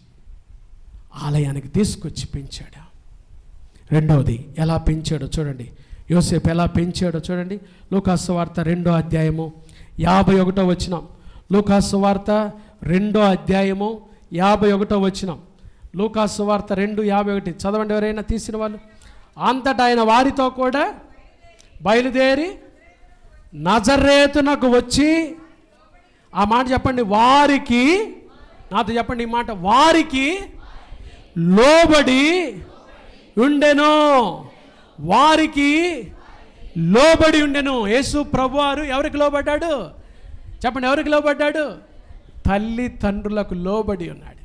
ఆలయానికి తీసుకొచ్చి పెంచాడు. రెండవది ఎలా పెంచాడో చూడండి. యోసేపు ఎలా పెంచాడో చూడండి. లూకాసు వార్త 2వ అధ్యాయము 51వ వచనం. లూకాసు వార్త 2వ అధ్యాయము 51వ వచనం. లూకాసు వార్త 2:51 చదవండి ఎవరైనా తీసిన వాళ్ళు. అంతటా ఆయన వారితో కూడా బయలుదేరి నజరేతునకు వచ్చి, ఆ మాట చెప్పండి, వారికి, నాతో చెప్పండి ఈ మాట, వారికి లోబడి ఉండెను. వారికి లోబడి ఉండెను. యేసు ప్రభువారు ఎవరికి లోబడ్డాడు చెప్పండి? ఎవరికి లోబడ్డాడు? తల్లిదండ్రులకు లోబడి ఉన్నాడు.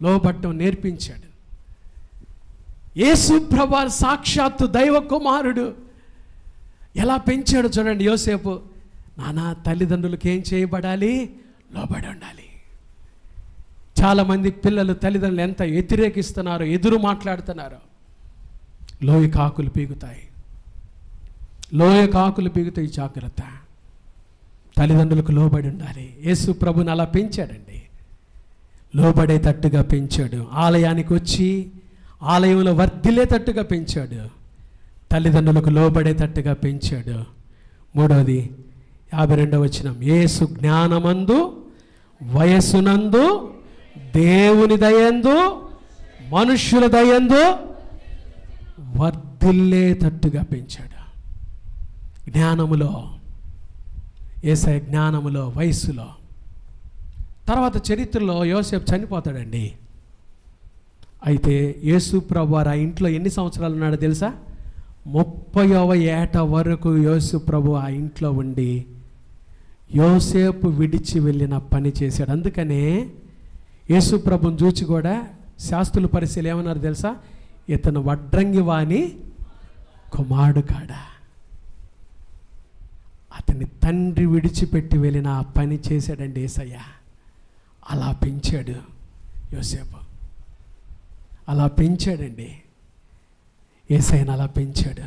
లోబట్టం నేర్పించాడు. యేసు ప్రభువారు సాక్షాత్తు దైవ కుమారుడు. ఎలా పెంచాడు చూడండి యోసేపు. నానా తల్లిదండ్రులకు ఏం చేయబడాలి? లోబడి ఉండాలి. చాలామంది పిల్లలు తల్లిదండ్రులు ఎంత వ్యతిరేకిస్తున్నారో, ఎదురు మాట్లాడుతున్నారో. లోయ కాకులు పీగుతాయి, జాగ్రత్త. తల్లిదండ్రులకు లోబడి ఉండాలి. యేసు ప్రభుని అలా పెంచాడండి, లోబడేటట్టుగా పెంచాడు. ఆలయానికి వచ్చి ఆలయంలో వర్ధిల్లేటట్టుగా పెంచాడు. తల్లిదండ్రులకు లోబడేటట్టుగా పెంచాడు. మూడవది 52వ వచనం. యేసు జ్ఞానమందు వయస్సునందు దేవుని దయందు మనుష్యుల దయందు వర్ధిల్లేటట్టుగా పెంచాడు. జ్ఞానములో, యేసయ్య జ్ఞానములో, వయస్సులో. తర్వాత చరిత్రలో యోసేపు చనిపోతాడండి. అయితే యేసు ప్రభువారు ఆ ఇంట్లో ఎన్ని సంవత్సరాలు ఉన్నాడో తెలుసా? 30వ ఏట వరకు యేసు ప్రభు ఆ ఇంట్లో ఉండి యోసేపు విడిచి వెళ్ళిన పని చేశాడు. అందుకనే యేసు ప్రభుని చూచి కూడా శాస్త్రుల పరిశీలి ఏమన్నారు తెలుసా? ఇతను వడ్రంగి వాని కుమారుడు కాడా. అతని తండ్రి విడిచిపెట్టి వెళ్ళిన ఆ పని చేశాడండి యేసయ్య. అలా పెంచాడు యోసేపు, అలా పెంచాడండి యేసయ్యను. అలా పెంచాడు.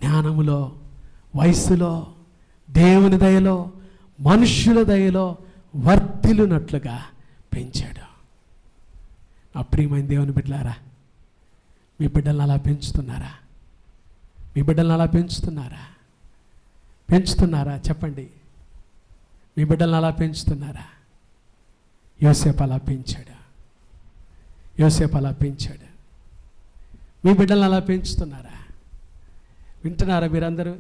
జ్ఞానములో, వయస్సులో, దేవుని దయలో, మనుష్యుల దయలో వర్ధిల్లునట్లుగా పెంచాడు. నా ప్రియమైన దేవుని బిడ్డలారా, మీ బిడ్డలను అలా పెంచుతున్నారా? మీ బిడ్డలను అలా పెంచుతున్నారా చెప్పండి. మీ బిడ్డలను అలా పెంచుతున్నారా? యోసేపు అలా పెంచాడు. మీ బిడ్డలను అలా పెంచుతున్నారా? వింటున్నారా మీరందరూ?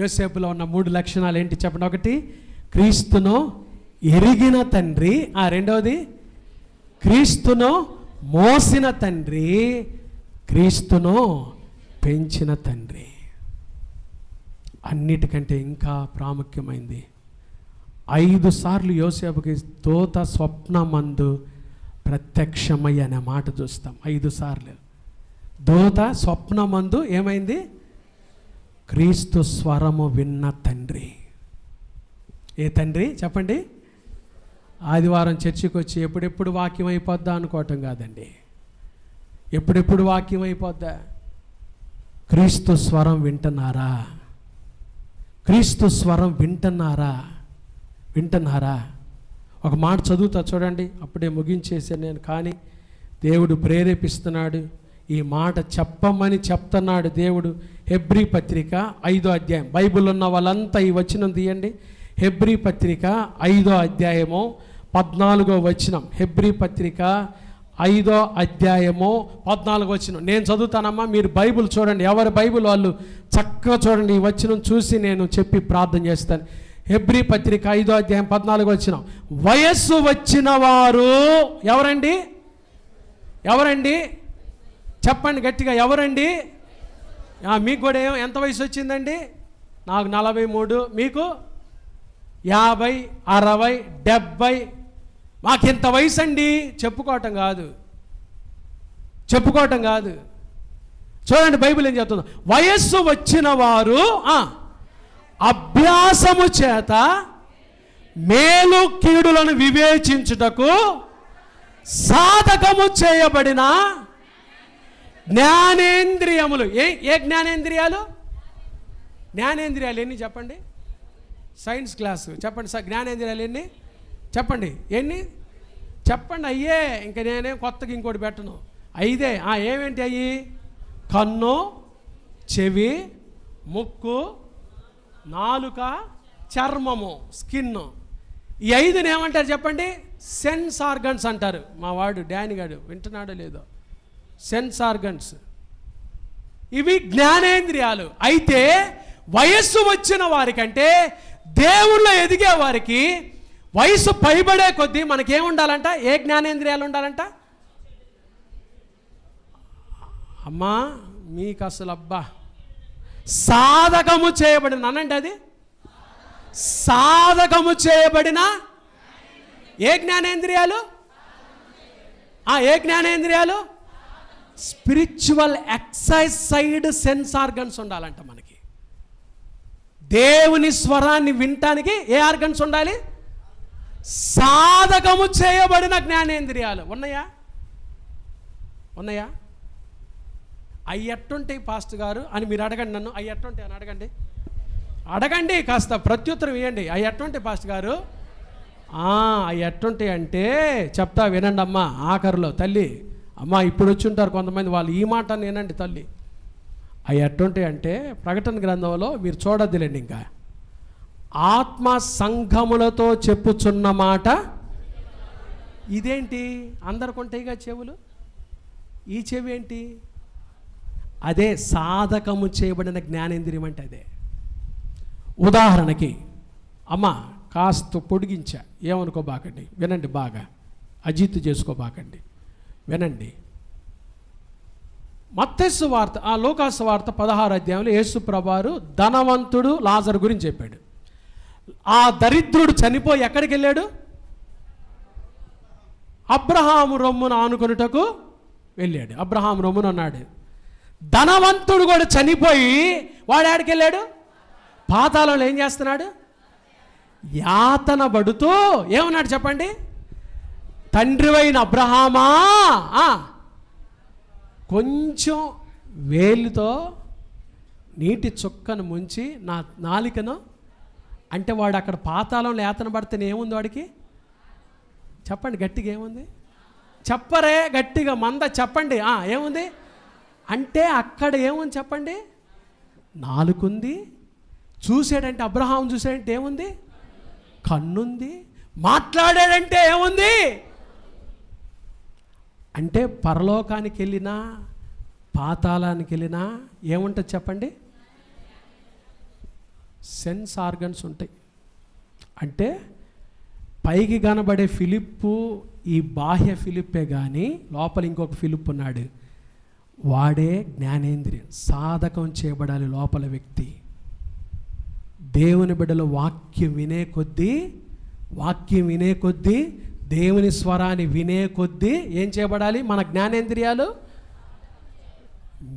యోసేపులో ఉన్న 3 లక్షణాలు ఏంటి చెప్పండి. 1, క్రీస్తును ఎరిగిన తండ్రి. రెండవది, క్రీస్తును మోసిన తండ్రి, క్రీస్తును పెంచిన తండ్రి. అన్నిటికంటే ఇంకా ప్రాముఖ్యమైంది, 5 సార్లు యోసేపుకి దూత స్వప్నమందు ప్రత్యక్షమయ్య అనే మాట చూస్తాం. 5 సార్లు దూత స్వప్నమందు ఏమైంది? క్రీస్తు స్వరము విన్న తండ్రి. ఏ తండ్రి చెప్పండి? ఆదివారం చర్చికి వచ్చి ఎప్పుడెప్పుడు వాక్యం అయిపోద్దా అనుకోవటం కాదండి. ఎప్పుడెప్పుడు వాక్యం అయిపోద్దా? క్రీస్తు స్వరం వింటున్నారా? క్రీస్తు స్వరం వింటున్నారా? ఒక మాట చదువుతా చూడండి, అప్పుడే ముగించేసాను నేను. కానీ దేవుడు ప్రేరేపిస్తున్నాడు, ఈ మాట చెప్పమని చెప్తున్నాడు దేవుడు. హెబ్రీ పత్రిక 5వ అధ్యాయం. బైబిల్ ఉన్న వాళ్ళంతా ఈ వచనం తీయండి. హెబ్రీ పత్రిక 5వ అధ్యాయము 14వ వచనం. హెబ్రీ పత్రిక 5వ అధ్యాయము 14వ వచనం. నేను చదువుతానమ్మా, మీరు బైబిల్ చూడండి. ఎవరి బైబిల్ వాళ్ళు చక్కగా చూడండి. ఈ వచనం చూసి నేను చెప్పి ప్రార్థన చేస్తాను. హెబ్రీ పత్రిక 5వ అధ్యాయం 14వ వచనం. వయస్సు వచ్చిన వారు ఎవరండి? చెప్పండి గట్టిగా, ఎవరండి? మీకు కూడా ఎంత వయసు వచ్చిందండి? నాకు 43, మీకు 50, 60, 70. మాకింత వయసు అండి చెప్పుకోవటం కాదు. చూడండి బైబిల్ ఏం చెప్తుందో. వయస్సు వచ్చిన వారు అభ్యాసము చేత మేలు కీడులను వివేచించుటకు సాధకము చేయబడిన జ్ఞానేంద్రియములు. ఏ జ్ఞానేంద్రియాలు? జ్ఞానేంద్రియాలు ఎన్ని చెప్పండి? సైన్స్ క్లాసు చెప్పండి. జ్ఞానేంద్రియాలు ఎన్ని చెప్పండి? ఎన్ని చెప్పండి? అయ్యే, ఇంక నేనేం కొత్తగా ఇంకోటి పెట్టను. 5. ఏమేంటి అయ్యి? కన్ను, చెవి, ముక్కు, నాలుక, చర్మము, స్కిన్. ఈ 5 ఏమంటారు చెప్పండి? సెన్స్ ఆర్గన్స్ అంటారు. మా వాడు డానీ గాడు వింటున్నాడో లేదో. సెన్స్ ఆర్గన్స్ ఇవి జ్ఞానేంద్రియాలు. అయితే వయస్సు వచ్చిన వారికంటే దేవుళ్ళో ఎదిగే వారికి వయసు పైబడే కొద్దీ మనకేముండాలంట? ఏ జ్ఞానేంద్రియాలు ఉండాలంట? అమ్మా మీకు అసలు అబ్బా, సాధకము చేయబడిన అనండి. అది సాధకము చేయబడిన ఏ జ్ఞానేంద్రియాలు? ఏ జ్ఞానేంద్రియాలు? స్పిరిచువల్ ఎక్సైజ్ సెన్స్ ఆర్గన్స్ ఉండాలంట మనకి. దేవుని స్వరాన్ని వినటానికి ఏ ఆర్గన్స్ ఉండాలి? సాధకము చేయబడిన జ్ఞానేంద్రియాలు ఉన్నాయా? అవి ఎట్టుంటాయి పాస్టర్ గారు అని మీరు అడగండి. నన్ను అవి ఎట్టుంటాయి అని అడగండి. కాస్త ప్రత్యుత్తరం ఇవ్వండి. అవి ఎట్టుంటాయి పాస్టర్ గారు? అవి ఎట్టుంటాయి అంటే చెప్తా వినండి అమ్మా. ఆఖరిలో తల్లి అమ్మ ఇప్పుడు వచ్చి ఉంటారు కొంతమంది, వాళ్ళు ఈ మాట నేనండి తల్లి. అవి ఎట్టుంటాయి అంటే ప్రకటన గ్రంథంలో మీరు చూడొద్దులేండి. ఇంకా ఆత్మ సంఘములతో చెప్పుచున్న మాట ఇదేంటి? అందరికి ఉంటాయిగా చెవులు. ఈ చెవి ఏంటి? అదే సాధకము చేయబడిన జ్ఞానేంద్రియం అంటే అదే. ఉదాహరణకి అమ్మ కాస్త పొడిగించా, ఏమనుకోబాకండి, వినండి బాగా, అజీతు చేసుకోబాకండి, వినండి. మత్తయి వార్త, లూకాసు వార్త 16వ అధ్యాయంలో యేసు ప్రభువారు ధనవంతుడు లాజరు గురించి చెప్పాడు. ఆ దరిద్రుడు చనిపోయి ఎక్కడికి వెళ్ళాడు? అబ్రహాము రొమ్మును ఆనుకొనుటకు వెళ్ళాడు. అబ్రహాము రొమ్మును అన్నాడు. ధనవంతుడు కూడా చనిపోయి వాడు ఎక్కడికి వెళ్ళాడు? పాతాళంలో ఏం చేస్తున్నాడు? యాతన పడుతూ ఏమన్నాడు చెప్పండి? తండ్రివైన అబ్రహామా, కొంచెం వేలుతో నీటి చుక్కను ముంచి నా నాలికను, అంటే వాడు అక్కడ పాతాళంలో యాతన పడితేనే ఏముంది వాడికి? చెప్పండి గట్టిగా, ఏముంది? చెప్పరే గట్టిగా, మంద చెప్పండి. ఏముంది అంటే అక్కడ ఏముంది చెప్పండి? నాలుగుంది. చూసాడంటే అబ్రహాం చూసాడంటే ఏముంది? కన్నుంది. మాట్లాడాడంటే ఏముంది? అంటే పరలోకానికి వెళ్ళినా పాతాళానికి వెళ్ళినా ఏముంటుంది చెప్పండి? సెన్స్ ఆర్గన్స్ ఉంటాయి. అంటే పైకి కనబడే ఫిలిప్పు ఈ బాహ్య ఫిలిప్పే కానీ లోపల ఇంకొక ఫిలిప్ ఉన్నాడు, వాడే జ్ఞానేంద్రియం. సాధకం చేయబడాలి లోపల వ్యక్తి. దేవుని బిడ్డలు వాక్యం వినే కొద్దీ దేవుని స్వరాన్ని వినే కొద్దీ ఏం చేయబడాలి? మన జ్ఞానేంద్రియాలు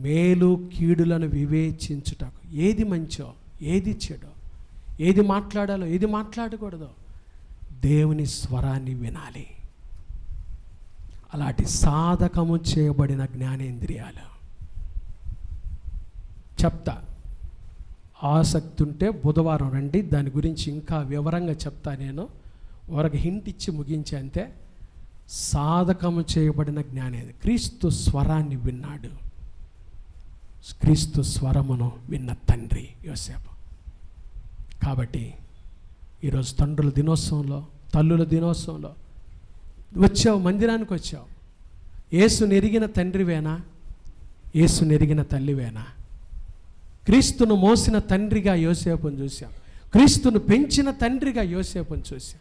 మేలు కీడులను వివేచించుటకు, ఏది మంచో ఏది చెడో, ఏది మాట్లాడాలో ఏది మాట్లాడకూడదో దేవుని స్వరాన్ని వినాలి. అలాంటి సాధకము చేయబడిన జ్ఞానేంద్రియాలు చెప్తా. ఆసక్తి ఉంటే బుధవారం రండి, దాని గురించి ఇంకా వివరంగా చెప్తా. నేను ఒక హింట్ ఇచ్చి ముగించే అంతే. సాధకము చేయబడిన జ్ఞానేంద్రియం క్రీస్తు స్వరాన్ని విన్నాడు. క్రీస్తు స్వరమును విన్న తండ్రి యోసేపు. కాబట్టి ఈరోజు తండ్రుల దినోత్సవంలో, తల్లుల దినోత్సవంలో వచ్చావు, మందిరానికి వచ్చావు. యేసుని ఎరిగిన తండ్రివేనా? యేసుని ఎరిగిన తల్లివేనా? క్రీస్తును మోసిన తండ్రిగా యోసేపును చూసాం. క్రీస్తును పెంచిన తండ్రిగా యోసేపును చూసాం.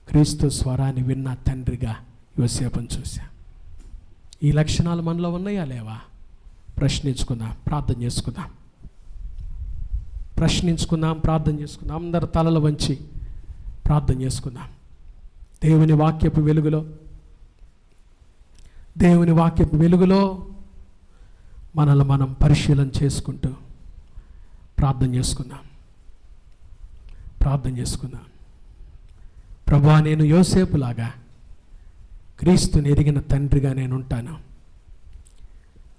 క్రీస్తు స్వరాన్ని విన్న తండ్రిగా యోసేపును చూసాం. ఈ లక్షణాలు మనలో ఉన్నాయా లేవా? ప్రశ్నించుకుందాం, ప్రార్థన చేసుకుందాం. ప్రార్థన చేసుకుందాం. అందరు తలలు వంచి ప్రార్థన చేసుకుందాం. దేవుని వాక్యపు వెలుగులో మనల్ని మనం పరిశీలన చేసుకుంటూ ప్రార్థన చేసుకుందాం. ప్రభువా, నేను యోసేపులాగా క్రీస్తుని ఎరిగిన తండ్రిగా నేను ఉంటాను.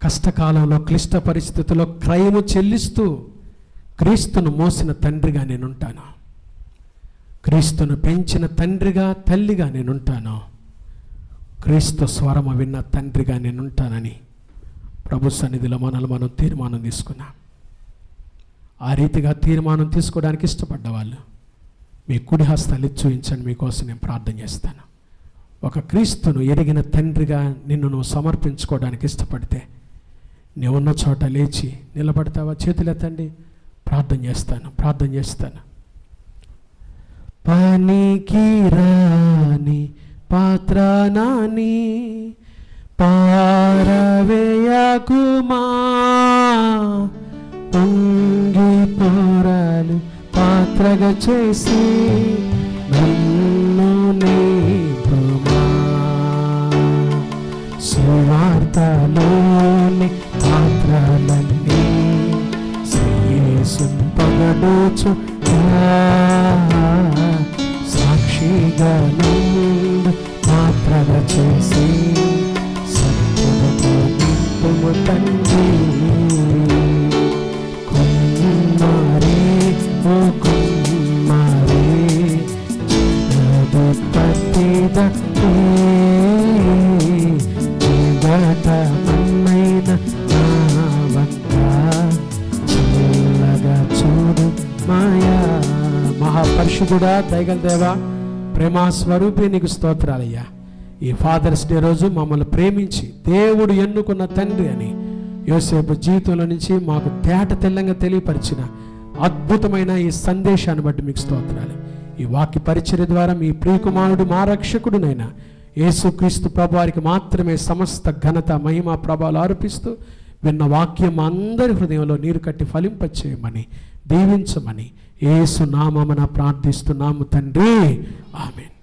కష్టకాలంలో, క్లిష్ట పరిస్థితుల్లో క్రయము చెల్లిస్తూ క్రీస్తును మోసిన తండ్రిగా నేనుంటాను. క్రీస్తును పెంచిన తండ్రిగా, తల్లిగా నేనుంటాను. క్రీస్తు స్వరము విన్న తండ్రిగా నేనుంటానని ప్రభు సన్నిధిలో మనల్ని మనం తీర్మానం తీసుకున్నాం. ఆ రీతిగా తీర్మానం తీసుకోవడానికి ఇష్టపడ్డవాళ్ళు మీ కుడి హస్తాలు చూపించండి. మీకోసం నేను ప్రార్థన చేస్తాను. ఒక క్రీస్తును ఎరిగిన తండ్రిగా నిన్ను నువ్వు సమర్పించుకోవడానికి ఇష్టపడితే నీవున్న చోట లేచి నిలబడతావా? చేతులెత్తండి. ప్రార్థన చేస్తాను. పనికి రాని పాత్రనాని పారవేయకుమా, పొంగి పోరాలు పాత్రగా చేసి నన్ను నింపుమా. సువార్తలోని పాత్రలన్నీ యేసును పొగడుచు సాక్షిగా నుండి పాత్రగా చేసి సత్యముతో నింపుము తండ్రి. కుమారి ఓ కుమారి జగత్పతిద జగతమైన చూడు మాయా. మహాపరిశుద్ధుడా, దయగల దేవా, ప్రేమ స్వరూపి నీకు స్తోత్రాలయ్యా. ఈ ఫాదర్స్ డే రోజు మమ్మల్ని ప్రేమించి దేవుడు ఎన్నుకున్న తండ్రి అని యోసేపు జీవితంలో నుంచి మాకు తేట తెల్లంగా తెలియపరిచిన అద్భుతమైన ఈ సందేశాన్ని బట్టి మీకు స్తోత్రాలు. ఈ వాక్య పరిచర్య ద్వారా మీ ప్రియకుమారుడు, మా రక్షకుడునైనా యేసుక్రీస్తు ప్రభువారికి మాత్రమే సమస్త ఘనత, మహిమ, ప్రభావాలు ఆరోపిస్తూ విన్న వాక్యం అందరి హృదయంలో నీరు కట్టి ఫలింపచేయమని, దీవించమని యేసు నామమున ప్రార్థిస్తున్నాము తండ్రి. ఆమేన్.